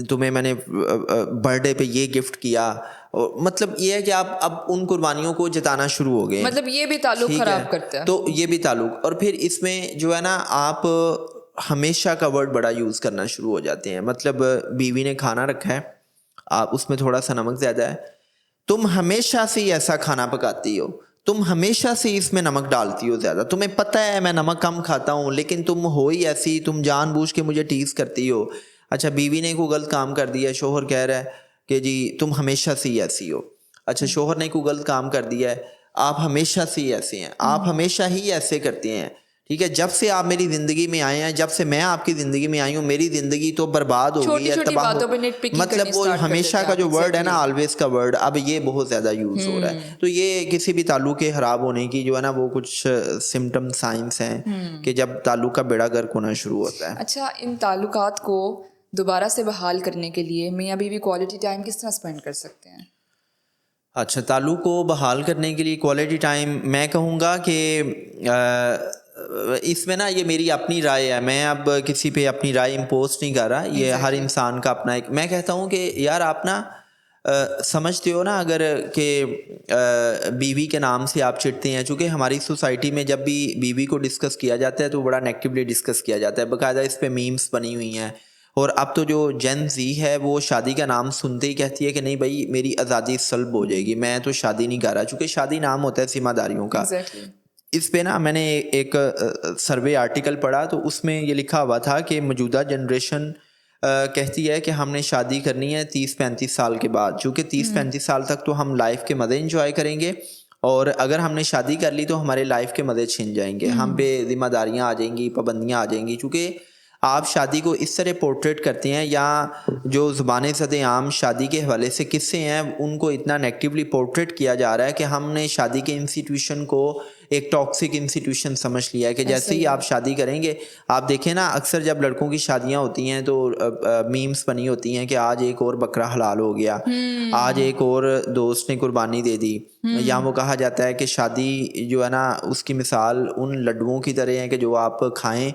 तुम्हें मैंने बर्थडे पे ये गिफ्ट किया और मतलब ये है कि आप अब उन कुर्बानियों को जताना शुरू हो गए, मतलब ये भी ताल्लुक ठीक खराब है? करता है। तो ये भी ताल्लुक, और फिर इसमें जो है ना आप हमेशा का वर्ड बड़ा यूज़ करना शुरू हो जाते हैं। मतलब बीवी ने खाना रखा है, आप उसमें थोड़ा सा नमक ज़्यादा है, तुम हमेशा से ही ऐसा खाना पकाती हो, तुम हमेशा से इसमें नमक डालती हो ज़्यादा, तुम्हें पता है मैं नमक कम खाता हूँ लेकिन तुम हो ही ऐसी, तुम जानबूझ के मुझे टीज़ करती हो। अच्छा, बीवी ने कोई गलत काम कर दिया, शोहर कह रहा है कि जी तुम हमेशा से ही ऐसी हो। अच्छा, शोहर ने कोई गलत काम कर दिया है, आप हमेशा से ही ऐसे हैं, आप हमेशा ही ऐसे करते हैं, ठीक है? जब से आप मेरी ज़िंदगी में आए हैं, जब से मैं आपकी ज़िंदगी में आई हूँ, मेरी ज़िंदगी तो बर्बाद हो गई है, छोटी-छोटी तबाह बातों हो, पे nitpicking मतलब करनी वो start कर हमेशा देते का हैं जो आप, वर्ड है ना, exactly। ऑलवेज का वर्ड, अब ये बहुत ज़्यादा यूज़ हो रहा है। तो ये किसी भी ताल्लुक के ख़राब होने की जो है ना वो कुछ सिम्टम साइंस हैं कि जब ताल्लुक का बेड़ा गर्क होना शुरू होता है। अच्छा, इन ताल्लुकात को दोबारा से बहाल करने के लिए मियाँ बीवी क्वालिटी टाइम किस तरह स्पेंड कर सकते हैं? अच्छा, ताल्लुक को बहाल करने के लिए क्वालिटी टाइम, मैं कहूँगा कि इसमें ना ये मेरी अपनी राय है, मैं अब किसी पे अपनी राय इम्पोज नहीं कर रहा, ये हर Exactly। इंसान का अपना एक, मैं कहता हूँ कि यार आप ना समझते हो ना, अगर कि बीवी के नाम से आप चिढ़ते हैं, चूँकि हमारी सोसाइटी में जब भी बीवी को डिस्कस किया जाता है तो बड़ा नेगेटिवली डिस्कस किया जाता है, बाकायदा इस पे मीम्स बनी हुई हैं। और अब तो जो जेन जी है वो शादी का नाम सुनते ही कहती है कि नहीं भाई मेरी आज़ादी सल्ब हो जाएगी, मैं तो शादी नहीं कर रहा, चूँकि शादी नाम होता है जिम्मेदारियों का। Exactly। इस पे ना मैंने एक सर्वे आर्टिकल पढ़ा, तो उसमें ये लिखा हुआ था कि मौजूदा जनरेशन कहती है कि हमने शादी करनी है 30-35 साल के बाद, चूँकि 30-35 साल तक तो हम लाइफ के मज़े इंजॉय करेंगे, और अगर हमने शादी कर ली तो हमारे लाइफ के मज़े छिन जाएंगे, हम पे जिम्मेदारियाँ आ जाएंगी, पाबंदियाँ आ जाएंगी। चूँकि आप शादी को इस तरह पोर्ट्रेट करते हैं, या जो ज़ुबान सद-ए-आम शादी के हवाले से किस्से हैं उनको इतना नेगेटिवली पोर्ट्रेट किया जा रहा है कि हमने शादी के इंस्टीट्यूशन को एक टॉक्सिक इंस्टीट्यूशन समझ लिया है कि ऐसा जैसे ही ही है। आप शादी करेंगे, आप देखें ना अक्सर जब लड़कों की शादियां होती हैं तो मीम्स बनी होती हैं कि आज एक और बकरा हलाल हो गया, आज एक और दोस्त ने कुर्बानी दे दी, या वो कहा जाता है कि शादी जो है ना उसकी मिसाल उन लड्डुओं की तरह है कि जो आप खाएं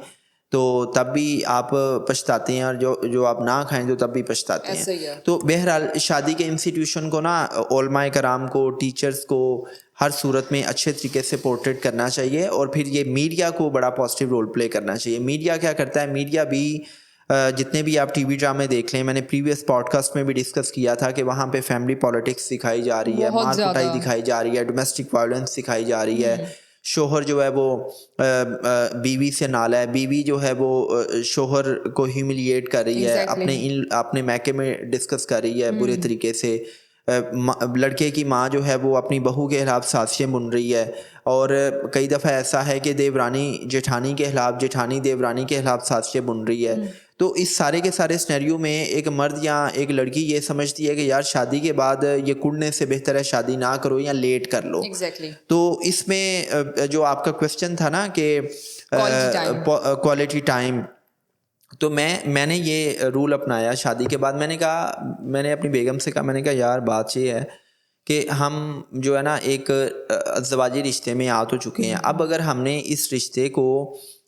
तो तब भी आप पछताते हैं, और जो जो आप ना खाएं तो तब भी पछताते ऐसा ही हैं। है। तो बहरहाल शादी के इंस्टीट्यूशन को ना उलमाए कराम को, टीचर्स को हर सूरत में अच्छे तरीके से पोर्ट्रेट करना चाहिए, और फिर ये मीडिया को बड़ा पॉजिटिव रोल प्ले करना चाहिए। मीडिया क्या करता है, मीडिया भी जितने भी आप टीवी ड्रामे देख लें, मैंने प्रीवियस पॉडकास्ट में भी डिस्कस किया था कि वहाँ पे फैमिली पॉलिटिक्स दिखाई जा रही है, बहुत मार कुटाई ज़्यादा। दिखाई जा रही है, डोमेस्टिक वायलेंस दिखाई जा रही है। शोहर जो है वो बीवी से नाला है, बीवी जो है वो शोहर को ह्यूमिलिएट कर रही है, Exactly। अपने मैके में डिस्कस कर रही है बुरे तरीके से। लड़के की माँ जो है वो अपनी बहू के खिलाफ साजिशें बुन रही है, और कई दफ़ा ऐसा है कि देवरानी जेठानी के खिलाफ, जेठानी देवरानी के खिलाफ साजिशें बुन रही है। तो इस सारे के सारे सिनेरियो में एक मर्द या एक लड़की ये समझती है कि यार शादी के बाद ये कुड़ने से बेहतर है शादी ना करो या लेट कर लो। Exactly। तो इसमें जो आपका क्वेश्चन था ना कि Quality time। क्वालिटी टाइम, तो मैंने ये रूल अपनाया शादी के बाद। मैंने कहा, मैंने अपनी बेगम से कहा, मैंने कहा यार बात ये है कि हम जो है ना एक अज़दवाजी रिश्ते में आ तो चुके हैं, अब अगर हमने इस रिश्ते को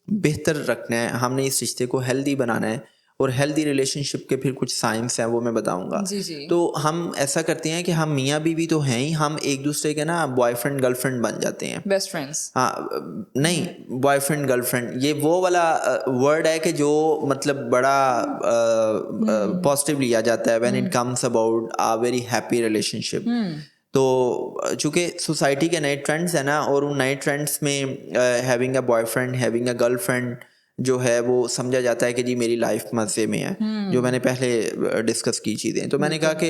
बेहतर रखना है, हमने इस रिश्ते को हेल्दी बनाना है, और हेल्दी रिलेशनशिप के फिर कुछ साइंस हैं वो मैं बताऊंगा। जी जी। तो हम ऐसा करते हैं कि हम मियाँ बीवी तो हैं ही, हम एक दूसरे के ना बॉयफ्रेंड गर्लफ्रेंड बन जाते हैं। Best friends. हाँ, नहीं, बॉयफ्रेंड गर्लफ्रेंड ये वो वाला वर्ड है कि जो मतलब बड़ा पॉजिटिव लिया जाता है when it comes about a very happy relationship. तो चूँकि सोसाइटी के नए ट्रेंड्स हैं ना, और उन नए ट्रेंड्स में having a boyfriend, having a girlfriend जो है वो समझा जाता है कि जी मेरी लाइफ मज़े में है, जो मैंने पहले डिस्कस की चीज़ें। तो मैंने कहा कि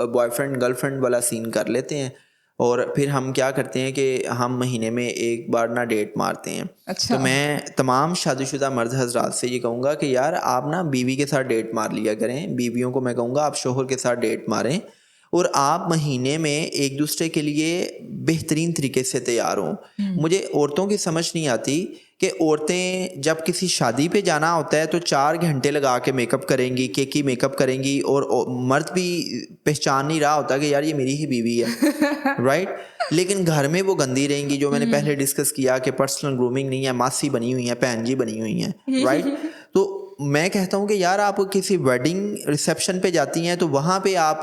बॉयफ्रेंड गर्लफ्रेंड वाला सीन कर लेते हैं, और फिर हम क्या करते हैं कि हम महीने में एक बार ना डेट मारते हैं। अच्छा। तो मैं तमाम शादीशुदा मर्द हजरात से ये कहूँगा कि यार आप ना बीवी के साथ डेट मार लिया करें, बीवियों को मैं कहूँगा आप शोहर के साथ डेट मारें, और आप महीने में एक दूसरे के लिए बेहतरीन तरीके से तैयार हों। मुझे औरतों की समझ नहीं आती कि औरतें जब किसी शादी पे जाना होता है तो 4 घंटे लगा के मेकअप करेंगी, केकी मेकअप करेंगी, और मर्द भी पहचान नहीं रहा होता कि यार ये मेरी ही बीवी है, राइट? लेकिन घर में वो गंदी रहेंगी, जो मैंने पहले डिस्कस किया कि पर्सनल ग्रूमिंग नहीं है, मासी बनी हुई है, बहन जी बनी हुई हैं, राइट? तो मैं कहता हूँ कि यार आप किसी वेडिंग रिसेप्शन पे जाती हैं तो वहाँ पे आप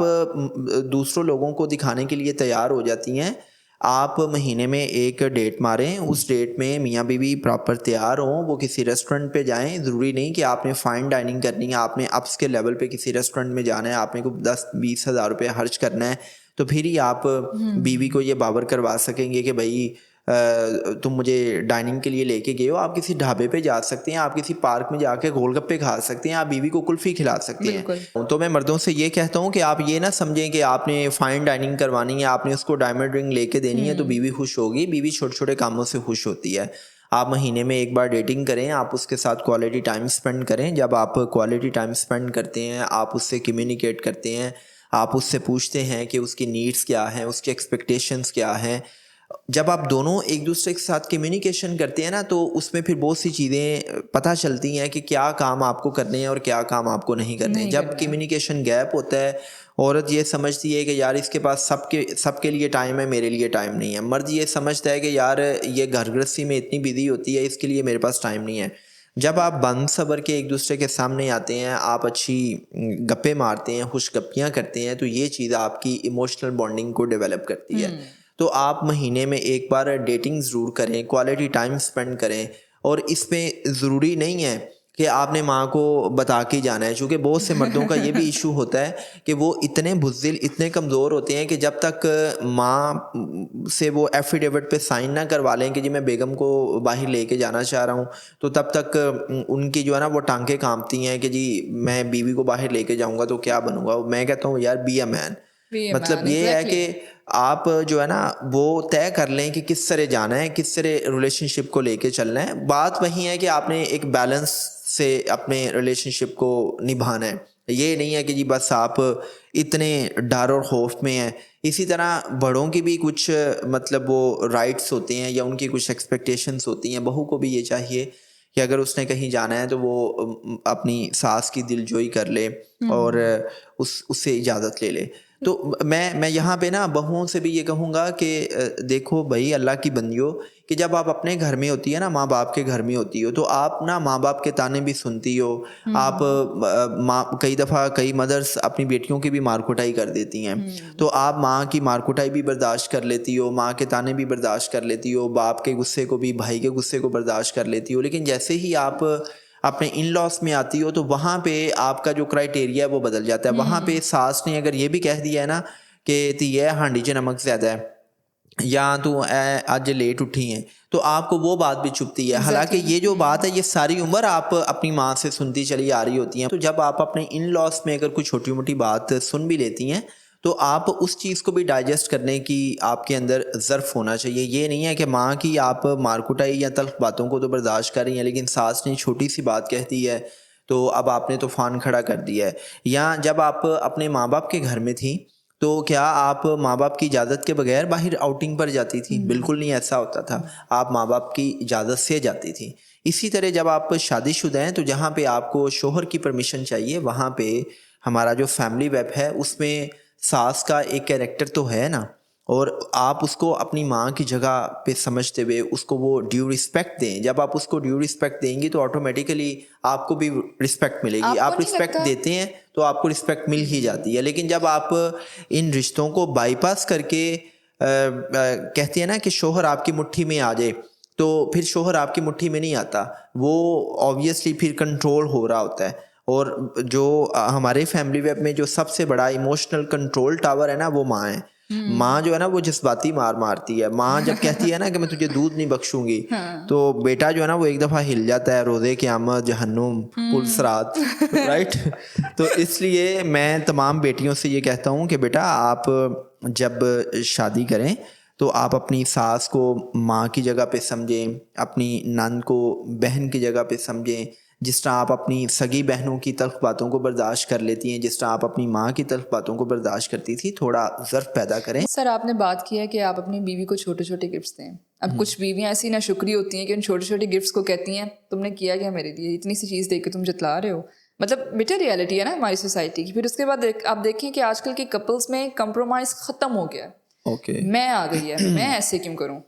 दूसरों लोगों को दिखाने के लिए तैयार हो जाती हैं। आप महीने में एक डेट मारें, उस डेट में मियाँ बीवी प्रॉपर तैयार हों, वो किसी रेस्टोरेंट पे जाएं। ज़रूरी नहीं कि आपने फ़ाइन डाइनिंग करनी है, आपने अप्स के लेवल पे किसी रेस्टोरेंट में जाना है, आपने को 10-20 हज़ार रुपये खर्च करना है, तो फिर ही आप बीवी को ये बावर करवा सकेंगे कि भाई तुम मुझे डाइनिंग के लिए लेके गए हो। आप किसी ढाबे पे जा सकते हैं, आप किसी पार्क में जाके गोलगप्पे खा सकते हैं, आप बीवी को कुल्फ़ी खिला सकते हैं। तो मैं मर्दों से ये कहता हूँ कि आप ये ना समझें कि आपने फ़ाइन डाइनिंग करवानी है, आपने उसको डायमंड रिंग लेके देनी है तो बीवी खुश होगी। बीवी छोटे-छोटे कामों से खुश होती है। आप महीने में एक बार डेटिंग करें, आप उसके साथ क्वालिटी टाइम स्पेंड करें। जब आप क्वालिटी टाइम स्पेंड करते हैं, आप उससे कम्युनिकेट करते हैं, आप उससे पूछते हैं कि उसकी नीड्स क्या हैं, उसकी एक्सपेक्टेशंस क्या हैं। जब आप दोनों एक दूसरे के साथ कम्युनिकेशन करते हैं ना, तो उसमें फिर बहुत सी चीज़ें पता चलती हैं कि क्या काम आपको करने हैं और क्या काम आपको नहीं करने हैं। जब कम्युनिकेशन गैप होता है, औरत ये समझती है कि यार इसके पास सबके लिए टाइम है, मेरे लिए टाइम नहीं है। मर्द ये समझता है कि यार ये घर गृहस्थी में इतनी बिजी होती है, इसके लिए मेरे पास टाइम नहीं है। जब आप बन-सबर के एक दूसरे के सामने आते हैं, आप अच्छी गप्पे मारते हैं, खुशगप्पियाँ करते हैं, तो ये चीज़ आपकी इमोशनल बॉन्डिंग को डेवलप करती है। तो आप महीने में एक बार डेटिंग ज़रूर करें, क्वालिटी टाइम स्पेंड करें। और इसमें ज़रूरी नहीं है कि आपने माँ को बता के जाना है, चूँकि बहुत से मर्दों का ये भी इशू होता है कि वो इतने बुज़दिल, इतने कमज़ोर होते हैं कि जब तक माँ से वो एफिडेविट पे साइन ना करवा लें कि जी मैं बेगम को बाहर लेके जाना चाह रहा हूँ, तो तब तक उनकी जो है ना वो टांगें काँपती हैं कि जी मैं बीवी को बाहर लेके जाऊँगा तो क्या बनूँगा। मैं कहता हूँ यार बी अ मैन। मतलब ये है कि आप जो है ना वो तय कर लें कि किस तरह जाना है, किस तरह रिलेशनशिप को लेके चलना है। बात वही है कि आपने एक बैलेंस से अपने रिलेशनशिप को निभाना है। ये नहीं है कि जी बस आप इतने डर और खौफ में हैं। इसी तरह बड़ों की भी कुछ मतलब वो राइट्स होते हैं या उनकी कुछ एक्सपेक्टेशंस होती हैं। बहू को भी ये चाहिए कि अगर उसने कहीं जाना है तो वो अपनी सास की दिलजोई कर ले और उससे इजाज़त ले ले। तो मैं यहाँ पे ना बहुओं से भी ये कहूँगा कि देखो भाई अल्लाह की बंदियों, कि जब आप अपने घर में होती है ना, माँ बाप के घर में होती हो, तो आप ना माँ बाप के ताने भी सुनती हो। आप माँ कई दफ़ा कई मदर्स अपनी बेटियों की भी मार कुटाई कर देती हैं, तो आप माँ की मार कुटाई भी बर्दाश्त कर लेती हो, माँ के ताने भी बर्दाश्त कर लेती हो, बाप के गुस्से को भी, भाई के गुस्से को बर्दाश्त कर लेती हो। लेकिन जैसे ही आप अपने इन लॉस में आती हो तो वहाँ पे आपका जो क्राइटेरिया है वो बदल जाता है। वहाँ पे सास ने अगर ये भी कह दिया है ना कि धीए हांडी च नमक ज़्यादा है या तू आज लेट उठी हैं, तो आपको वो बात भी चुभती है। हालांकि ये जो बात है ये सारी उम्र आप अपनी माँ से सुनती चली आ रही होती हैं। तो जब आप अपने इन लॉस में अगर कोई छोटी मोटी बात सुन भी लेती हैं तो आप उस चीज़ को भी डाइजेस्ट करने की आपके अंदर ज़र्फ़ होना चाहिए। ये नहीं है कि माँ की आप मार कुटाई या तल्ख़ बातों को तो बर्दाश्त कर रही हैं, लेकिन सास ने छोटी सी बात कह दी है तो अब आपने तूफ़ान खड़ा कर दिया है। या जब आप अपने माँ बाप के घर में थी तो क्या आप माँ बाप की इजाज़त के बगैर बाहर आउटिंग पर जाती थी? बिल्कुल नहीं ऐसा होता था। आप माँ बाप की इजाज़त से जाती थी। इसी तरह जब आप शादीशुदा हैं तो जहाँ पे आपको शौहर की परमिशन चाहिए, वहाँ पे हमारा जो फैमिली वेब है उसमें सास का एक कैरेक्टर तो है ना, और आप उसको अपनी माँ की जगह पे समझते हुए उसको वो ड्यू रिस्पेक्ट दें। जब आप उसको ड्यू रिस्पेक्ट देंगी तो ऑटोमेटिकली आपको भी रिस्पेक्ट मिलेगी। आप रिस्पेक्ट देते हैं तो आपको रिस्पेक्ट मिल ही जाती है। लेकिन जब आप इन रिश्तों को बाईपास करके कहते हैं ना कि शौहर आपकी मुट्ठी में आ जाए, तो फिर शौहर आपकी मुट्ठी में नहीं आता, वो ऑब्वियसली फिर कंट्रोल हो रहा होता है। और जो हमारे फैमिली वेब में जो सबसे बड़ा इमोशनल कंट्रोल टावर है ना वो माँ है। माँ जो है ना वो जज्बाती मार मारती है। माँ जब कहती है ना कि मैं तुझे दूध नहीं बख्शूंगी, तो बेटा जो है ना वो एक दफ़ा हिल जाता है, रोज़े क़यामत, जहन्नुम, पुलसरात, राइट। तो इसलिए मैं तमाम बेटियों से ये कहता हूँ कि बेटा आप जब शादी करें तो आप अपनी सास को माँ की जगह पे समझें, अपनी नंद को बहन की जगह पे समझें। जिस तरह आप अपनी सगी बहनों की तल्ख़ बातों को बर्दाश्त कर लेती हैं, जिस तरह आप अपनी माँ की तल्ख़ बातों को बर्दाश्त करती थी, थोड़ा ज़र्फ़ पैदा करें। सर आपने बात की है कि आप अपनी बीवी को छोटे छोटे गिफ्ट्स दें। अब कुछ बीवियाँ ऐसी ना शुक्री होती हैं कि उन छोटे छोटे गिफ्ट्स को कहती हैं तुमने किया क्या मेरे लिए, इतनी सी चीज़ दे के तुम जतला रहे हो। मतलब बेटर रियलिटी है ना हमारी सोसाइटी की। फिर उसके बाद आप देखें कि आजकल के कपल्स में कंप्रोमाइज़ ख़त्म हो गया है। ओके, मैं आ गई है, मैं ऐसे क्यों करूँ।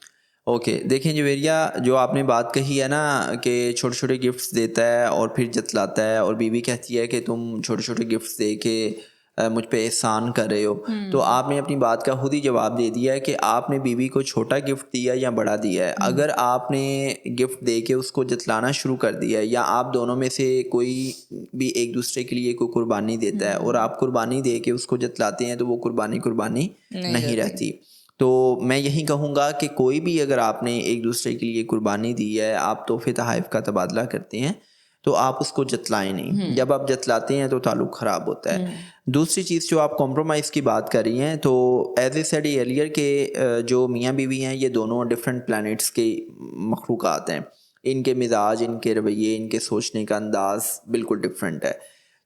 ओके देखें जवेरिया, जो आपने बात कही है ना कि छोटे छोटे गिफ्ट्स देता है और फिर जतलाता है, और बीवी कहती है कि तुम छोटे छोटे गिफ्ट्स दे के मुझ पे एहसान कर रहे हो, तो आपने अपनी बात का खुद ही जवाब दे दिया है कि आपने बीवी को छोटा गिफ्ट दिया या बड़ा दिया है। अगर आपने गिफ्ट दे के उसको जतलाना शुरू कर दिया है, या आप दोनों में से कोई भी एक दूसरे के लिए कोई कुर्बानी देता है और आप कुर्बानी दे के उसको जतलाते हैं, तो वो कुर्बानी नहीं रहती। तो मैं यही कहूँगा कि कोई भी अगर आपने एक दूसरे के लिए कुर्बानी दी है, आप तोहफे तोहफ़ का तबादला करते हैं, तो आप उसको जतलाएं नहीं। जब आप जतलाते हैं तो ताल्लुक़ ख़राब होता है। दूसरी चीज़ जो आप कॉम्प्रोमाइज़ की बात कर रही हैं, तो एज ए सेड एलियर के जो मियाँ बीवी हैं, ये दोनों डिफरेंट प्लैनेट्स के मखलूक़ात हैं। इनके मिजाज, इनके रवैये, इनके सोचने का अंदाज़ बिल्कुल डिफरेंट है।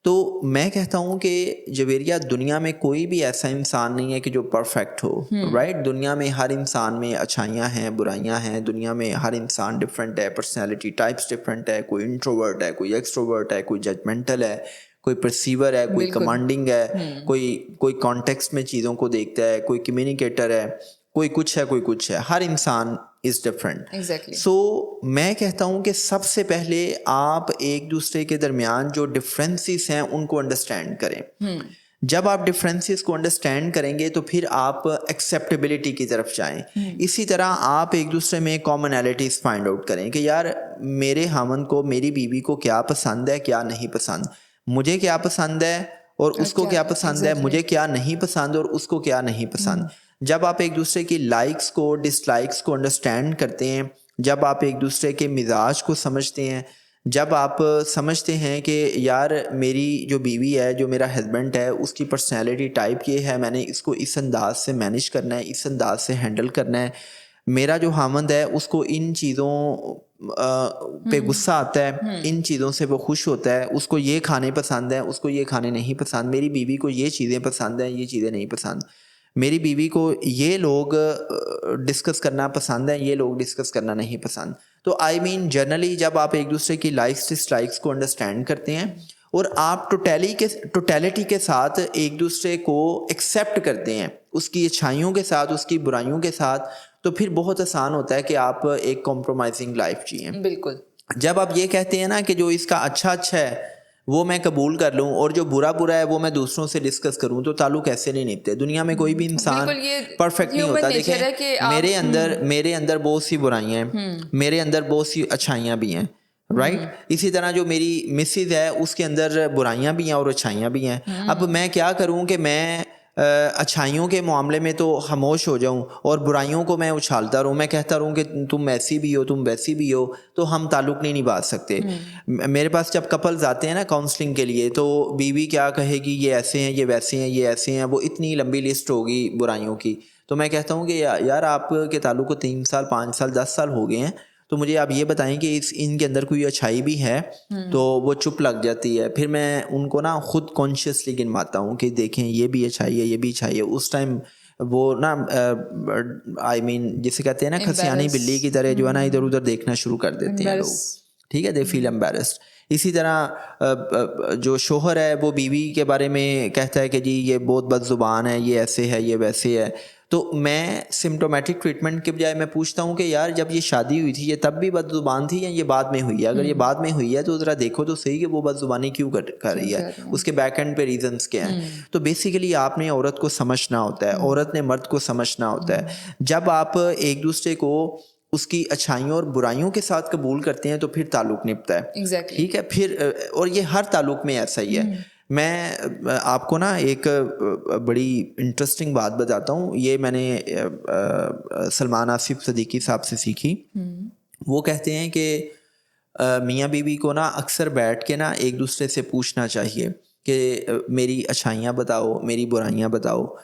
तो मैं कहता हूँ कि जवेरिया, दुनिया में कोई भी ऐसा इंसान नहीं है कि जो परफेक्ट हो, राइट। दुनिया में हर इंसान में अच्छाइयाँ हैं, बुराइयाँ हैं। दुनिया में हर इंसान डिफरेंट है, पर्सनैलिटी टाइप्स डिफरेंट है। कोई इंट्रोवर्ट है, कोई एक्सट्रोवर्ट है, कोई जजमेंटल है, कोई परसीवर है, कोई कमांडिंग है, कोई कॉन्टेक्स्ट में चीज़ों को देखता है, कोई कम्युनिकेटर है, कोई कुछ है, कोई कुछ है। हर इंसान इज़ डिफरेंट। एग्जैक्टली। सो मैं कहता हूँ कि सबसे पहले आप एक दूसरे के दरमियान जो डिफरेंसेस हैं उनको अंडरस्टैंड करें। जब आप डिफरेंसेस को अंडरस्टैंड करेंगे तो फिर आप एक्सेप्टेबिलिटी की तरफ जाएं। इसी तरह आप एक दूसरे में कॉमनैलिटीज़ फाइंड आउट करें कि यार मेरे हामन को, मेरी बीवी को क्या पसंद है, क्या नहीं पसंद, मुझे क्या पसंद है और उसको क्या पसंद है, मुझे क्या नहीं पसंद और उसको क्या नहीं पसंद। जब आप एक दूसरे की लाइक्स को, डिसलाइक्स को अंडरस्टैंड करते हैं, जब आप एक दूसरे के मिजाज को समझते हैं, जब आप समझते हैं कि यार मेरी जो बीवी है, जो मेरा हस्बैंड है, उसकी पर्सनैलिटी टाइप ये है, मैंने इसको इस अंदाज से मैनेज करना है, इस अंदाज से हैंडल करना है। मेरा जो हामंद है उसको इन चीज़ों पे गुस्सा आता है, इन चीज़ों से वो खुश होता है, उसको ये खाने पसंद है, उसको ये खाने नहीं पसंद, मेरी बीवी को ये चीज़ें पसंद हैं, ये चीज़ें नहीं पसंद, मेरी बीवी को ये लोग डिस्कस करना पसंद है, ये लोग डिस्कस करना नहीं पसंद। तो आई मीन जनरली जब आप एक दूसरे की लाइक्स डिसलाइक्स को अंडरस्टैंड करते हैं और आप टोटलिटी के साथ एक दूसरे को एक्सेप्ट करते हैं, उसकी अच्छाइयों के साथ, उसकी बुराइयों के साथ, तो फिर बहुत आसान होता है कि आप एक कॉम्प्रोमाइजिंग लाइफ जिएं। बिल्कुल। जब आप ये कहते हैं ना कि जो इसका अच्छा है वो मैं कबूल कर लूं और जो बुरा बुरा है वो मैं दूसरों से डिस्कस करूं, तो ताल्लुक ऐसे नहीं निभते। दुनिया में कोई भी इंसान परफेक्ट नहीं होता। देखें मेरे अंदर बहुत सी बुराइयां हैं, मेरे अंदर बहुत सी अच्छाइयां भी हैं, राइट। इसी तरह जो मेरी मिसेज है उसके अंदर बुराइयां भी हैं और अच्छाइयां भी हैं। अब मैं क्या करूं कि मैं अच्छाइयों के मामले में तो खामोश हो जाऊं और बुराइयों को मैं उछालता रहूं, मैं कहता रहूं कि तुम ऐसी भी हो, तुम वैसी भी हो, तो हम ताल्लुक़ नहीं निभा सकते। मेरे पास जब कपल्स आते हैं ना काउंसलिंग के लिए, तो बीवी क्या कहेगी, ये ऐसे हैं, ये वैसे हैं, ये ऐसे हैं, वो इतनी लंबी लिस्ट होगी बुराइयों की। तो मैं कहता हूँ कि यार आपके ताल्लुक़ को 3 साल 5 साल 10 साल हो गए हैं, तो मुझे आप ये बताएं कि इनके अंदर कोई अच्छाई भी है। तो वो चुप लग जाती है। फिर मैं उनको ना खुद कॉन्शियसली गिनवाता हूँ कि देखें ये भी अच्छाई है, ये भी अच्छाई है। उस टाइम वो ना आई मीन जिसे कहते हैं ना खसियानी बिल्ली की तरह जो है ना इधर उधर देखना शुरू कर देते हैं लोग, ठीक है, दे फील एम्बेरस्ड। इसी तरह जो शोहर है वो बीवी के बारे में कहता है कि जी ये बहुत बदजुबान है, ये ऐसे है, ये वैसे है। तो मैं सिम्टोमेटिक ट्रीटमेंट के बजाय मैं पूछता हूँ कि यार जब ये शादी हुई थी ये तब भी बदजुबान थी या ये बाद में हुई है? अगर ये बाद में हुई है तो ज़रा देखो तो सही कि वो बदजुबानी क्यों कर रही है, उसके बैक एंड पे रीजंस क्या हैं। तो बेसिकली आपने औरत को समझना होता है, औरत ने मर्द को समझना होता है। जब आप एक दूसरे को उसकी अच्छाइयों और बुराइयों के साथ कबूल करते हैं तो फिर ताल्लुक़ निभता है। Exactly. ठीक है। फिर और ये हर ताल्लुक़ में ऐसा ही है। मैं आपको ना एक बड़ी इंटरेस्टिंग बात बताता हूँ। ये मैंने सलमान आसिफ सदीकी साहब से सीखी। वो कहते हैं कि मियाँ बीवी को ना अक्सर बैठ के ना एक दूसरे से पूछना चाहिए कि मेरी अच्छाइयाँ बताओ, मेरी बुराइयाँ बताओ।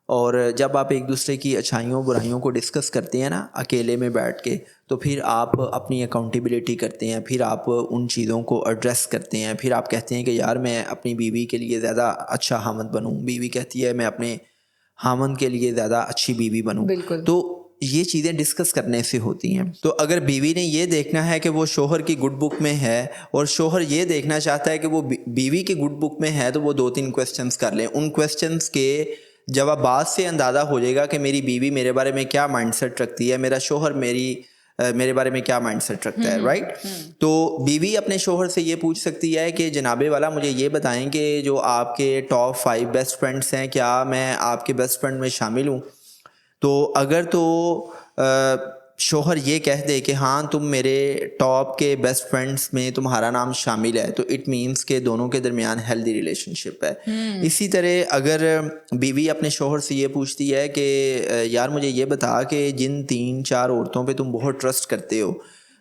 और जब आप एक दूसरे की अच्छाइयों बुराइयों को डिस्कस करते हैं ना अकेले में बैठ के, तो फिर आप अपनी अकाउंटेबिलिटी करते हैं, फिर आप उन चीज़ों को एड्रेस करते हैं। फिर आप कहते हैं कि यार मैं अपनी बीवी के लिए ज़्यादा अच्छा हामद बनूं, बीवी कहती है मैं अपने हामद के लिए ज़्यादा अच्छी बीवी बनूं। तो ये चीज़ें डिस्कस करने से होती हैं। तो अगर बीवी ने ये देखना है कि वो शोहर की गुड बुक में है और शोहर ये देखना चाहता है कि वो बीवी की गुड बुक में है, तो वो 2-3 क्वेश्चंस कर लें। उन क्वेश्चंस के जब आप बात से अंदाज़ा हो जाएगा कि मेरी बीवी मेरे बारे में क्या माइंडसेट रखती है, मेरा शोहर मेरे बारे में क्या माइंडसेट रखता है, राइट। तो बीवी अपने शोहर से ये पूछ सकती है कि जनाबे वाला मुझे ये बताएं कि जो आपके टॉप 5 बेस्ट फ्रेंड्स हैं, क्या मैं आपके बेस्ट फ्रेंड में शामिल हूँ। तो अगर तो शोहर ये कह दे कि हाँ तुम मेरे टॉप के बेस्ट फ्रेंड्स में तुम्हारा नाम शामिल है, तो इट मीन्स के दोनों के दरमियान हेल्दी रिलेशनशिप है। इसी तरह अगर बीवी अपने शोहर से ये पूछती है कि यार मुझे ये बता कि जिन 3-4 औरतों पे तुम बहुत ट्रस्ट करते हो,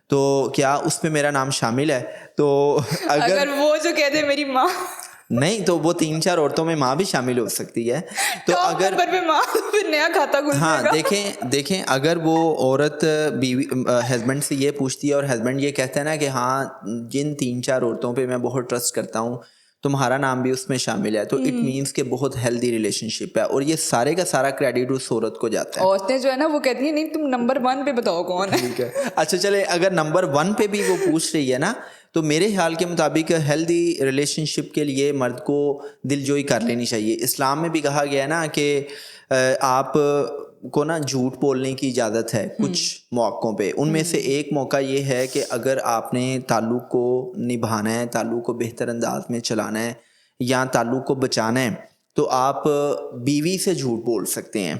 तो क्या उसमें मेरा नाम शामिल है। तो अगर वो जो कहते हैं मेरी माँ, नहीं, तो वो 3-4 औरतों में माँ भी शामिल हो सकती है। तो टॉप अगर नंबर पे माँ, फिर नया खाता खुल हाँ जाएगा। देखें अगर वो औरत बीवी हस्बैंड से ये पूछती है और हस्बैंड ये कहता है ना कि हाँ जिन 3-4 औरतों पे मैं बहुत ट्रस्ट करता हूँ, तुम्हारा नाम भी उसमें शामिल है, तो इट मीन्स के बहुत हेल्दी रिलेशनशिप है, और ये सारे का सारा क्रेडिट उस औरत को जाता है। औरतें जो है ना वो कहती हैं नहीं तुम नंबर 1 पे बताओ कौन है। ठीक है, अच्छा चले, अगर नंबर 1 पे भी वो पूछ रही है ना, तो मेरे ख्याल के मुताबिक हेल्दी रिलेशनशिप के लिए मर्द को दिलजोई कर लेनी चाहिए। इस्लाम में भी कहा गया है ना कि आप को ना झूठ बोलने की इजाज़त है कुछ मौक़ों पे। उनमें से एक मौका ये है कि अगर आपने ताल्लुक़ को निभाना है, ताल्लुक़ को बेहतर अंदाज में चलाना है या ताल्लुक़ को बचाना है, तो आप बीवी से झूठ बोल सकते हैं,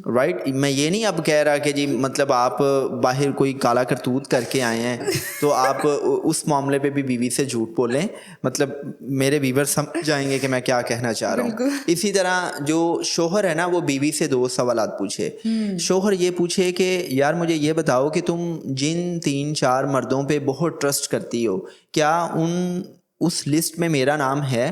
राइट। मैं ये नहीं अब कह रहा कि जी मतलब आप बाहर कोई काला करतूत करके आए हैं तो आप उस मामले पे भी बीवी से झूठ बोलें, मतलब मेरे व्यूअर समझ जाएंगे कि मैं क्या कहना चाह रहा हूँ। इसी तरह जो शोहर है ना, वो बीवी से 2 सवालात पूछे। शोहर ये पूछे कि यार मुझे ये बताओ कि तुम जिन 3-4 मर्दों पे बहुत ट्रस्ट करती हो, क्या उस लिस्ट में मेरा नाम है।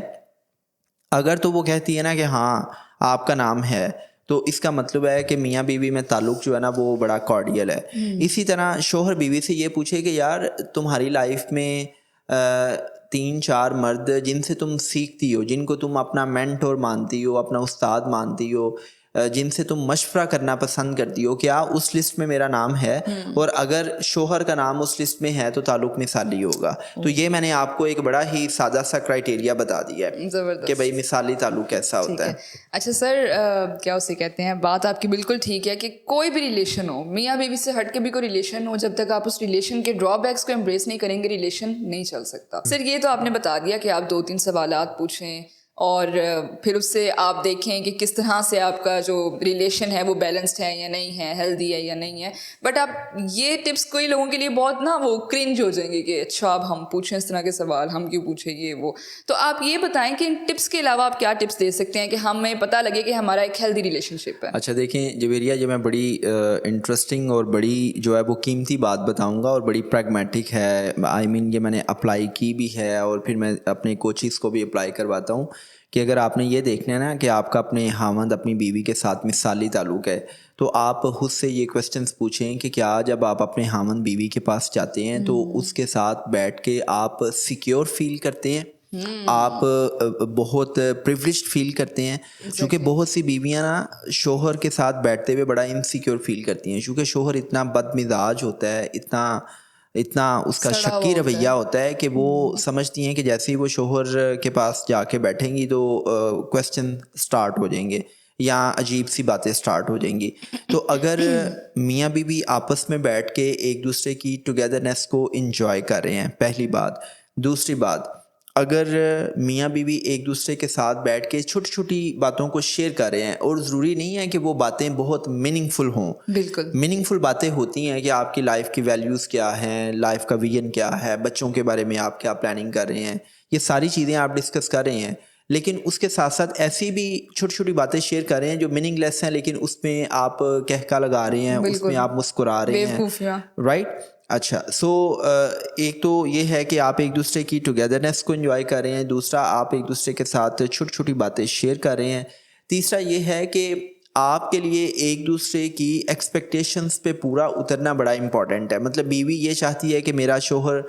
अगर तो वो कहती है ना कि हाँ आपका नाम है, तो इसका मतलब है कि मियाँ बीवी में ताल्लुक़ जो है ना वो बड़ा कॉर्डियल है। इसी तरह शोहर बीवी से ये पूछे कि यार तुम्हारी लाइफ में 3-4 मर्द जिनसे तुम सीखती हो, जिनको तुम अपना मेंटोर मानती हो, अपना उस्ताद मानती हो, जिनसे तुम मशवरा करना पसंद करती हो, क्या उस लिस्ट में मेरा नाम है। और अगर शोहर का नाम उस लिस्ट में है तो ताल्लुक़ मिसाली होगा। तो ये मैंने आपको एक बड़ा ही सादा सा क्राइटेरिया बता दिया है ज़बरदस्त कि भाई मिसाली ताल्लुक़ कैसा होता है। अच्छा सर, क्या उसे कहते हैं, बात आपकी बिल्कुल ठीक है कि कोई भी रिलेशन हो, मियाँ बीवी से हट के भी कोई रिलेशन हो, जब तक आप उस रिलेशन के ड्रॉबैक्स को एम्ब्रेस नहीं करेंगे रिलेशन नहीं चल सकता। सर ये तो आपने बता दिया कि आप 2-3 सवालात पूछें और फिर उससे आप देखें कि किस तरह से आपका जो रिलेशन है वो बैलेंस्ड है या नहीं है, हेल्दी है या नहीं है। बट आप ये टिप्स कोई लोगों के लिए बहुत ना वो क्रिंज हो जाएंगे कि अच्छा अब हम पूछें इस तरह के सवाल, हम क्यों पूछें ये वो। तो आप ये बताएं कि इन टिप्स के अलावा आप क्या टिप्स दे सकते हैं कि हमें पता लगे कि हमारा एक हेल्दी रिलेशनशिप है। अच्छा देखें जवेरिया, जो मैं बड़ी इंटरेस्टिंग और बड़ी जो है वो कीमती बात बताऊंगा और बड़ी प्रैग्मेटिक है। आई मीन ये मैंने अप्लाई की भी है और फिर मैं अपने कोचिज़ को भी अप्लाई करवाता हूँ कि अगर आपने ये देखना है ना कि आपका अपने हामद अपनी बीवी के साथ मिसाली ताल्लुक़ है, तो आप खुद से ये क्वेश्चंस पूछें कि क्या जब आप अपने हामद बीवी के पास जाते हैं तो उसके साथ बैठ के आप सिक्योर फील करते हैं, आप बहुत प्रिविलेज्ड फील करते हैं। क्योंकि बहुत सी बीवियां ना शोहर के साथ बैठते हुए बड़ा इनसिक्योर फील करती हैं, क्योंकि शोहर इतना बदमिजाज होता है, इतना उसका शक्की रवैया होता है कि वो समझती हैं कि जैसे ही वो शोहर के पास जाके बैठेंगी तो क्वेश्चन स्टार्ट हो जाएंगे या अजीब सी बातें स्टार्ट हो जाएंगी। तो अगर मियाँ बीवी आपस में बैठ के एक दूसरे की टुगेदरनेस को इंजॉय कर रहे हैं, पहली बात। दूसरी बात, अगर मियाँ बीवी एक दूसरे के साथ बैठ के छोटी छोटी बातों को शेयर कर रहे हैं, और ज़रूरी नहीं है कि वो बातें बहुत मीनिंगफुल हों। बिल्कुल मीनिंगफुल बातें होती हैं कि आपकी लाइफ की वैल्यूज़ क्या हैं, लाइफ का विजन क्या है, बच्चों के बारे में आप क्या प्लानिंग कर रहे हैं, ये सारी चीज़ें आप डिस्कस कर रहे हैं। लेकिन उसके साथ साथ ऐसी भी छोटी छोटी बातें शेयर कर रहे हैं जो मीनिंगलेस हैं, लेकिन उसमें आप कहका लगा रहे हैं, उसमें आप मुस्कुरा रहे हैं, राइट। अच्छा, सो एक तो ये है कि आप एक दूसरे की टुगेदरनेस को एंजॉय कर रहे हैं। दूसरा, आप एक दूसरे के साथ छोटी छोटी बातें शेयर कर रहे हैं। तीसरा ये है कि आपके लिए एक दूसरे की एक्सपेक्टेशंस पे पूरा उतरना बड़ा इंपॉर्टेंट है। मतलब बीवी ये चाहती है कि मेरा शोहर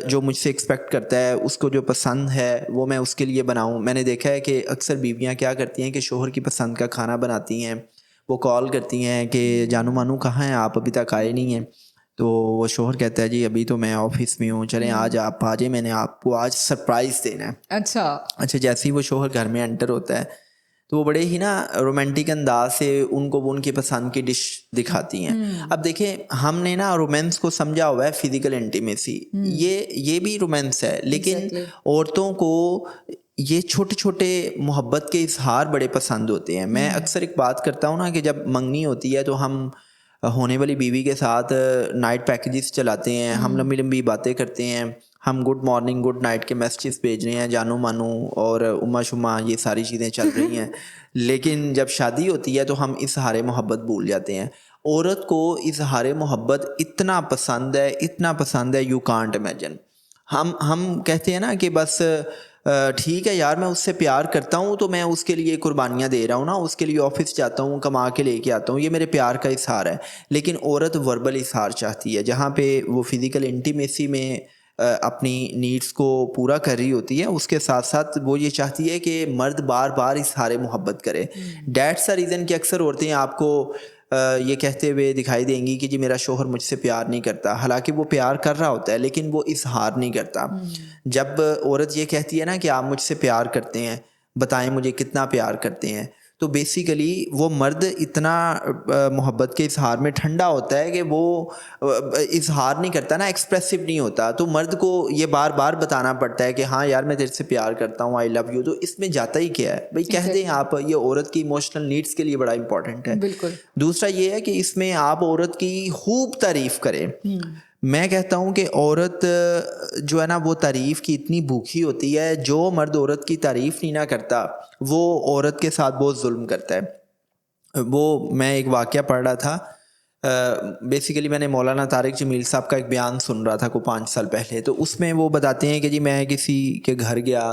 जो मुझसे एक्सपेक्ट करता है, उसको जो पसंद है वो मैं उसके लिए बनाऊं। मैंने देखा है कि अक्सर बीवियां क्या करती हैं कि शोहर की पसंद का खाना बनाती हैं, वो कॉल करती हैं कि जानू मानू कहाँ हैं आप, अभी तक आए नहीं हैं। तो वो शोहर कहता है जी अभी तो मैं ऑफिस में हूँ, चलें आज आप आ जाए, मैंने आपको आज सरप्राइज़ देना है। अच्छा, जैसे ही वो शोहर घर में एंटर होता है तो वो बड़े ही ना रोमांटिक अंदाज से उनको वो उनकी पसंद की डिश दिखाती हैं। अब देखें, हमने ना रोमांस को समझा हुआ है फिजिकल इंटीमेसी, ये भी रोमांस है, लेकिन औरतों को ये छोटे छोटे मोहब्बत के इजहार बड़े पसंद होते हैं। मैं अक्सर एक बात करता हूँ ना कि जब मंगनी होती है तो हम होने वाली बीवी के साथ नाइट पैकेजेस चलाते हैं, हम लंबी लंबी बातें करते हैं, हम गुड मॉर्निंग गुड नाइट के मैसेजेस भेज रहे हैं, जानू मानू और उम्मा शुमा, ये सारी चीज़ें चल रही हैं। लेकिन जब शादी होती है तो हम इजहार मोहब्बत भूल जाते हैं। औरत को इजहार मोहब्बत इतना पसंद है, यू कांट इमेजिन। हम कहते हैं ना कि बस ठीक है यार, मैं उससे प्यार करता हूँ तो मैं उसके लिए कुर्बानियाँ दे रहा हूँ ना, उसके लिए ऑफिस जाता हूँ, कमा के लेके आता हूँ, ये मेरे प्यार का इजहार है। लेकिन औरत वर्बल इजहार चाहती है, जहाँ पे वो फिज़िकल इंटीमेसी में अपनी नीड्स को पूरा कर रही होती है, उसके साथ साथ वो ये चाहती है कि मर्द बार बार इजहार मोहब्बत करे। डैट्स द रीज़न कि अक्सर औरतें आपको ये कहते हुए दिखाई देंगी कि जी मेरा शोहर मुझसे प्यार नहीं करता, हालांकि वो प्यार कर रहा होता है लेकिन वो इजहार नहीं करता। जब औरत ये कहती है ना कि आप मुझसे प्यार करते हैं, बताएं मुझे कितना प्यार करते हैं, तो बेसिकली वो मर्द इतना मोहब्बत के इजहार में ठंडा होता है कि वो इजहार नहीं करता ना, एक्सप्रेसिव नहीं होता। तो मर्द को ये बार बार बताना पड़ता है कि हाँ यार मैं तेरे से प्यार करता हूँ, आई लव यू। तो इसमें जाता ही क्या है भाई, कह दें आप, ये औरत की इमोशनल नीड्स के लिए बड़ा इंपॉर्टेंट है। बिल्कुल। दूसरा ये है कि इसमें आप औरत की खूब तारीफ करें। मैं कहता हूँ कि औरत जो है ना वो तारीफ़ की इतनी भूखी होती है, जो मर्द औरत की तारीफ़ नहीं ना करता वो औरत के साथ बहुत जुल्म करता है। वो मैं एक वाक़या पढ़ रहा था, बेसिकली मैंने मौलाना तारिक जमील साहब का एक बयान सुन रहा था को 5 साल पहले। तो उसमें वो बताते हैं कि जी मैं किसी के घर गया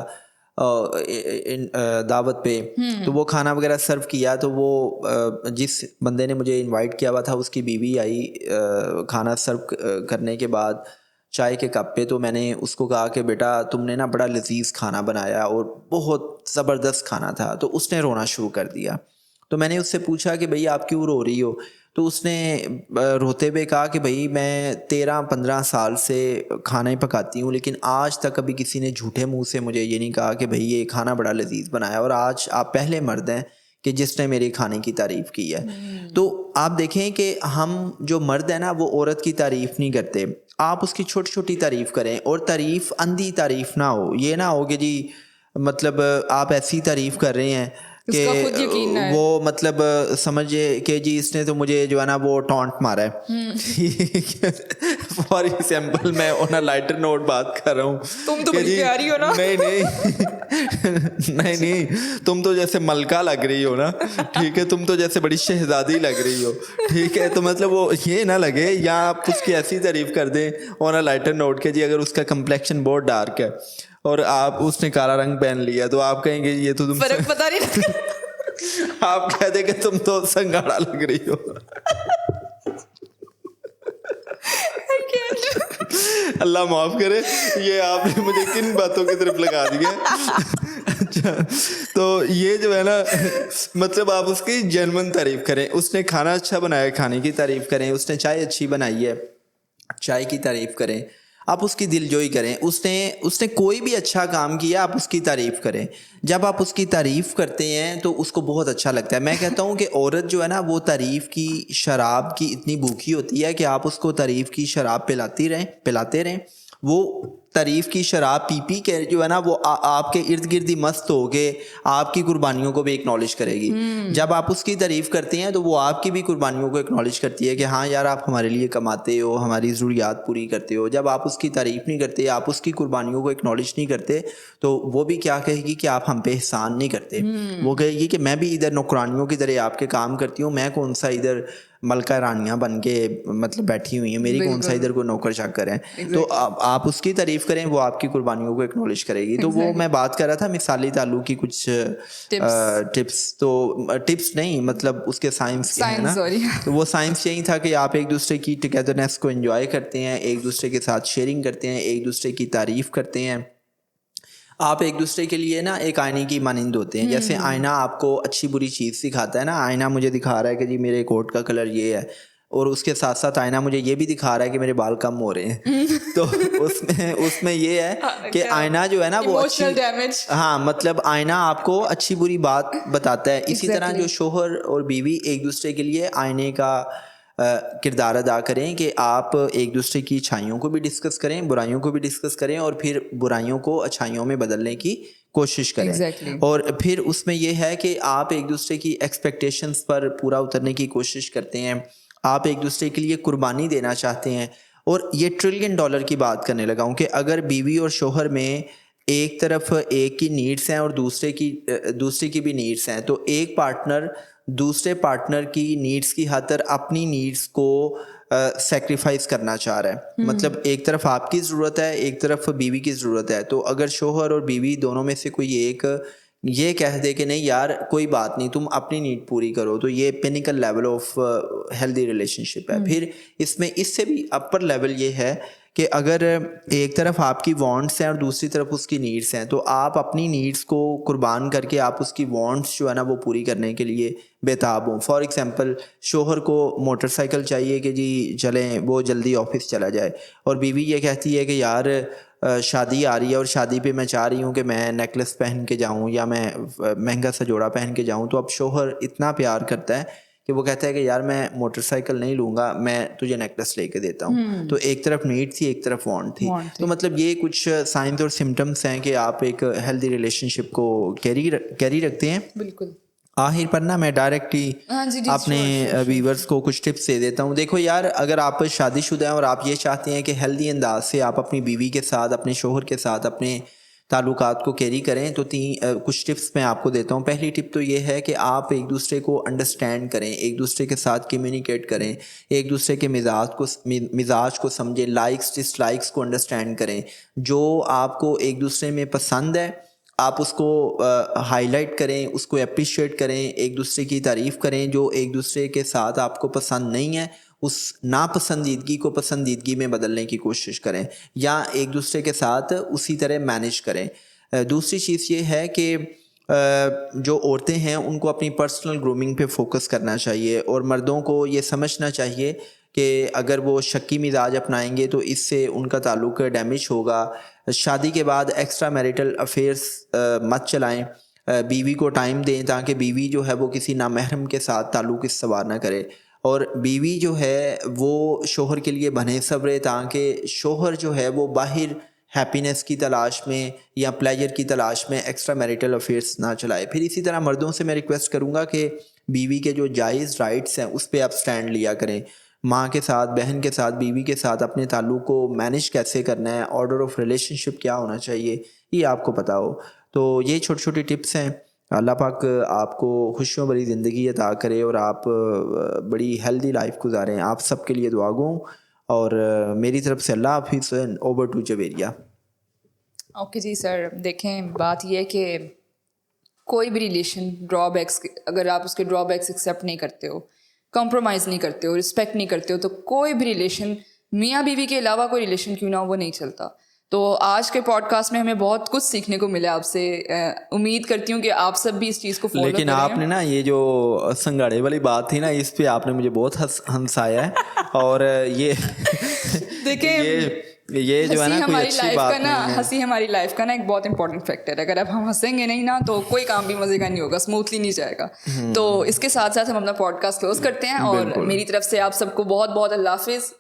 दावत पे, तो वो खाना वगैरह सर्व किया, तो वो जिस बंदे ने मुझे इनवाइट किया हुआ था उसकी बीवी आई खाना सर्व करने के बाद चाय के कप पे। तो मैंने उसको कहा कि बेटा तुमने ना बड़ा लजीज खाना बनाया और बहुत ज़बरदस्त खाना था। तो उसने रोना शुरू कर दिया। तो मैंने उससे पूछा कि भई आप क्यों रो रही हो? तो उसने रोते हुए कहा कि भाई मैं 13-15 साल से खाना पकाती हूँ, लेकिन आज तक कभी किसी ने झूठे मुंह से मुझे ये नहीं कहा कि भाई ये खाना बड़ा लजीज बनाया, और आज आप पहले मर्द हैं कि जिसने मेरे खाने की तारीफ़ की है। तो आप देखें कि हम जो मर्द है ना वो औरत की तारीफ़ नहीं करते, आप उसकी छोटी छोटी तारीफ़ करें, और तारीफ़ अंधी तारीफ़ ना हो। ये ना हो कि जी मतलब आप ऐसी तारीफ़ कर रहे हैं उसका खुद यकीन ना है। वो मतलब समझे कि जी इसने तो मुझे जो है ना वो टॉन्ट मारा है। फॉर एग्जाम्पल मैं ऑन अ लाइटर नोट बात कर रहा हूँ, तुम तो बड़ी प्यारी हो ना। नहीं, तुम तो जैसे मलका लग रही हो ना, ठीक है, तुम तो जैसे बड़ी शहजादी लग रही हो, ठीक है। तो मतलब वो ये ना लगे, या आप उसकी ऐसी तारीफ कर दें ऑन अ लाइटर नोट के जी अगर उसका कम्प्लेक्शन बहुत डार्क है और आप उसने काला रंग पहन लिया तो आप कहेंगे ये तो तुम फर्क पता नहीं लगता। आप कह देंगे तुम तो संगाड़ा लग रही हो। अल्लाह माफ करे, ये आपने मुझे किन बातों की तरफ लगा दिया। अच्छा, तो ये जो है ना मतलब आप उसकी जेन्युइन तारीफ करें, उसने खाना अच्छा बनाया खाने की तारीफ करें, उसने चाय अच्छी बनाई है चाय की तारीफ करें, आप उसकी दिलजोई करें, उसने कोई भी अच्छा काम किया आप उसकी तारीफ़ करें। जब आप उसकी तारीफ़ करते हैं तो उसको बहुत अच्छा लगता है। मैं कहता हूँ कि औरत जो है ना वो तारीफ़ की शराब की इतनी भूखी होती है कि आप उसको तारीफ़ की शराब पिलाते रहें। वो तारीफ़ की शराब पी पी के जो है ना वो आपके इर्द गिर्द ही मस्त हो के आपकी कुर्बानियों को भी एक्नॉलेज करेगी। जब आप उसकी तारीफ़ करते हैं तो वो आपकी भी कुर्बानियों को एक्नॉलेज करती है कि हाँ यार आप हमारे लिए कमाते हो, हमारी ज़रूरियात पूरी करते हो। जब आप उसकी तारीफ़ नहीं करते, आप उसकी कुर्बानियों को एक्नॉलेज नहीं करते, तो वो भी क्या कहेगी कि आप हम पे एहसान नहीं करते। वो कहेगी कि मैं भी इधर नौकरानियों की तरह आपके काम करती हूँ, मैं कौन सा इधर मलका रानियाँ बन के मतलब बैठी हुई हैं, मेरी कौन सा इधर कोई नौकर चाकर है। तो आप उसकी तारीफ़ करें, वो आपकी कुर्बानियों को एक्नॉलेज करेगी। तो वो मैं बात कर रहा था मिसाली ताल्लुक की कुछ टिप्स, तो टिप्स नहीं मतलब उसके साइंस है ना। तो वो साइंस यही था कि आप एक दूसरे की टुगेदरनेस को एंजॉय करते हैं, एक दूसरे के साथ शेयरिंग करते हैं, एक दूसरे की तारीफ़ करते हैं। आप एक दूसरे के लिए ना एक आईने की मानिंद होते हैं। जैसे आईना आपको अच्छी बुरी चीज़ सिखाता है ना, आईना मुझे दिखा रहा है कि जी मेरे कोट का कलर ये है, और उसके साथ साथ आईना मुझे ये भी दिखा रहा है कि मेरे बाल कम हो रहे हैं तो उसमें ये है कि आईना जो है ना वो अच्छी डैमेज। हाँ, मतलब आईना आपको अच्छी बुरी बात बताता है। इसी तरह जो शोहर और बीवी एक दूसरे के लिए आईने का किरदार अदा करें कि आप एक दूसरे की अच्छाइयों को भी डिस्कस करें, बुराइयों को भी डिस्कस करें और फिर बुराइयों को अच्छाइयों में बदलने की कोशिश करें। Exactly. और फिर उसमें यह है कि आप एक दूसरे की एक्सपेक्टेशंस पर पूरा उतरने की कोशिश करते हैं, आप एक दूसरे के लिए कुर्बानी देना चाहते हैं। और ये $1 ट्रिलियन की बात करने लगा हूँ कि अगर बीवी और शोहर में एक तरफ एक की नीड्स हैं और दूसरे की भी नीड्स हैं, तो एक पार्टनर दूसरे पार्टनर की नीड्स की खातिर अपनी नीड्स को सेक्रीफाइस करना चाह रहा है। मतलब एक तरफ आपकी ज़रूरत है, एक तरफ बीवी की ज़रूरत है। तो अगर शोहर और बीवी दोनों में से कोई एक ये कह दे कि नहीं यार कोई बात नहीं, तुम अपनी नीड पूरी करो, तो ये pinnacle level of healthy relationship है। फिर इसमें इससे भी अपर लेवल ये है कि अगर एक तरफ आपकी वांट्स हैं और दूसरी तरफ उसकी नीड्स हैं, तो आप अपनी नीड्स को कुर्बान करके आप उसकी वांट्स जो है ना वो पूरी करने के लिए बेताब हों। फॉर एग्जांपल शोहर को मोटरसाइकिल चाहिए कि जी चलें वो जल्दी ऑफिस चला जाए, और बीवी ये कहती है कि यार शादी आ रही है और शादी पे मैं चाह रही हूँ कि मैं नेकलेस पहन के जाऊँ या मैं महंगा सा जोड़ा पहन के जाऊँ। तो अब शोहर इतना प्यार करता है कि वो कहता है कि यार मैं मोटरसाइकिल नहीं लूँगा, मैं तुझे नेकलेस लेके देता हूँ। तो एक तरफ नीड थी, एक तरफ वांट थी। तो मतलब ये कुछ साइंस और सिम्टम्स हैं कि आप एक हेल्दी रिलेशनशिप को कैरी रखते हैं। बिल्कुल। आखिर पर ना मैं डायरेक्ट ही अपने व्यूवर्स को कुछ टिप्स दे देता हूँ। देखो यार, अगर आप शादीशुदा हैं और आप ये चाहते हैं कि हेल्दी अंदाज से आप अपनी बीवी के साथ, अपने शोहर के साथ अपने ताल्लुकात को कैरी करें, तो कुछ टिप्स मैं आपको देता हूँ। पहली टिप तो ये है कि आप एक दूसरे को अंडरस्टैंड करें, एक दूसरे के साथ कम्युनिकेट करें, एक दूसरे के मिजाज को समझें, लाइक्स डिसलाइक्स को अंडरस्टैंड करें। जो आपको एक दूसरे में पसंद है आप उसको हाईलाइट करें, उसको अप्रिशिएट करें, एक दूसरे की तारीफ़ करें। जो एक दूसरे के साथ आपको पसंद नहीं है उस नापसंदीदगी को पसंदीदगी में बदलने की कोशिश करें, या एक दूसरे के साथ उसी तरह मैनेज करें। दूसरी चीज़ ये है कि जो औरतें हैं उनको अपनी पर्सनल ग्रूमिंग पे फोकस करना चाहिए, और मर्दों को ये समझना चाहिए कि अगर वो शक्की मिजाज अपनाएंगे तो इससे उनका ताल्लुक डैमेज होगा। शादी के बाद एक्स्ट्रा मैरिटल अफेयर्स मत चलाएं, बीवी को टाइम दें ताकि बीवी जो है वो किसी नामहरम के साथ ताल्लुक इस्तेमाल ना करे, और बीवी जो है वो शोहर के लिए बने सब्रे ताकि शोहर जो है वो बाहर हैप्पीनेस की तलाश में या प्लेजर की तलाश में एक्स्ट्रा मैरिटल अफेयर्स ना चलाए। फिर इसी तरह मर्दों से मैं रिक्वेस्ट करूँगा कि बीवी के जो जायज़ राइट्स हैं उस पर आप स्टैंड लिया करें। माँ के साथ, बहन के साथ, बीवी के साथ अपने ताल्लुक़ को मैनेज कैसे करना है, ऑर्डर ऑफ रिलेशनशिप क्या होना चाहिए, ये आपको पता हो। तो ये छोटी छोटी टिप्स हैं। अल्लाह पाक आपको खुशियों भरी ज़िंदगी अता करे और आप बड़ी हेल्दी लाइफ गुजारें। आप सबके लिए दुआ गो, और मेरी तरफ से अल्लाह हाफिज़। Over to Javeria. ओके जी सर, देखें बात यह है कि कोई भी रिलेशन ड्रॉबैक्स, अगर आप उसके ड्रॉबैक्स एक्सेप्ट नहीं करते हो, कॉम्प्रोमाइज़ नहीं करते हो, रिस्पेक्ट नहीं करते हो, तो कोई भी रिलेशन, मियाँ बीवी के अलावा कोई रिलेशन क्यों ना हो, वो नहीं चलता। तो आज के पॉडकास्ट में हमें बहुत कुछ सीखने को मिला आपसे। उम्मीद करती हूँ कि आप सब भी इस चीज़ को फॉलो लेकिन करें। आपने ना ये जो संगाड़े वाली बात थी ना, इस पे आपने मुझे बहुत हंसाया है। और ये देखिए ये जो है ना कोई अच्छी बात नहीं है। हंसी हमारी लाइफ का ना एक बहुत इंपॉर्टेंट फैक्टर है। अगर अब हम हंसेंगे नहीं ना तो कोई काम भी मजे का नहीं होगा, स्मूथली नहीं जाएगा। तो इसके साथ साथ हम अपना पॉडकास्ट क्लोज करते हैं, और मेरी तरफ से आप सबको बहुत बहुत अल्लाह हाफिज़।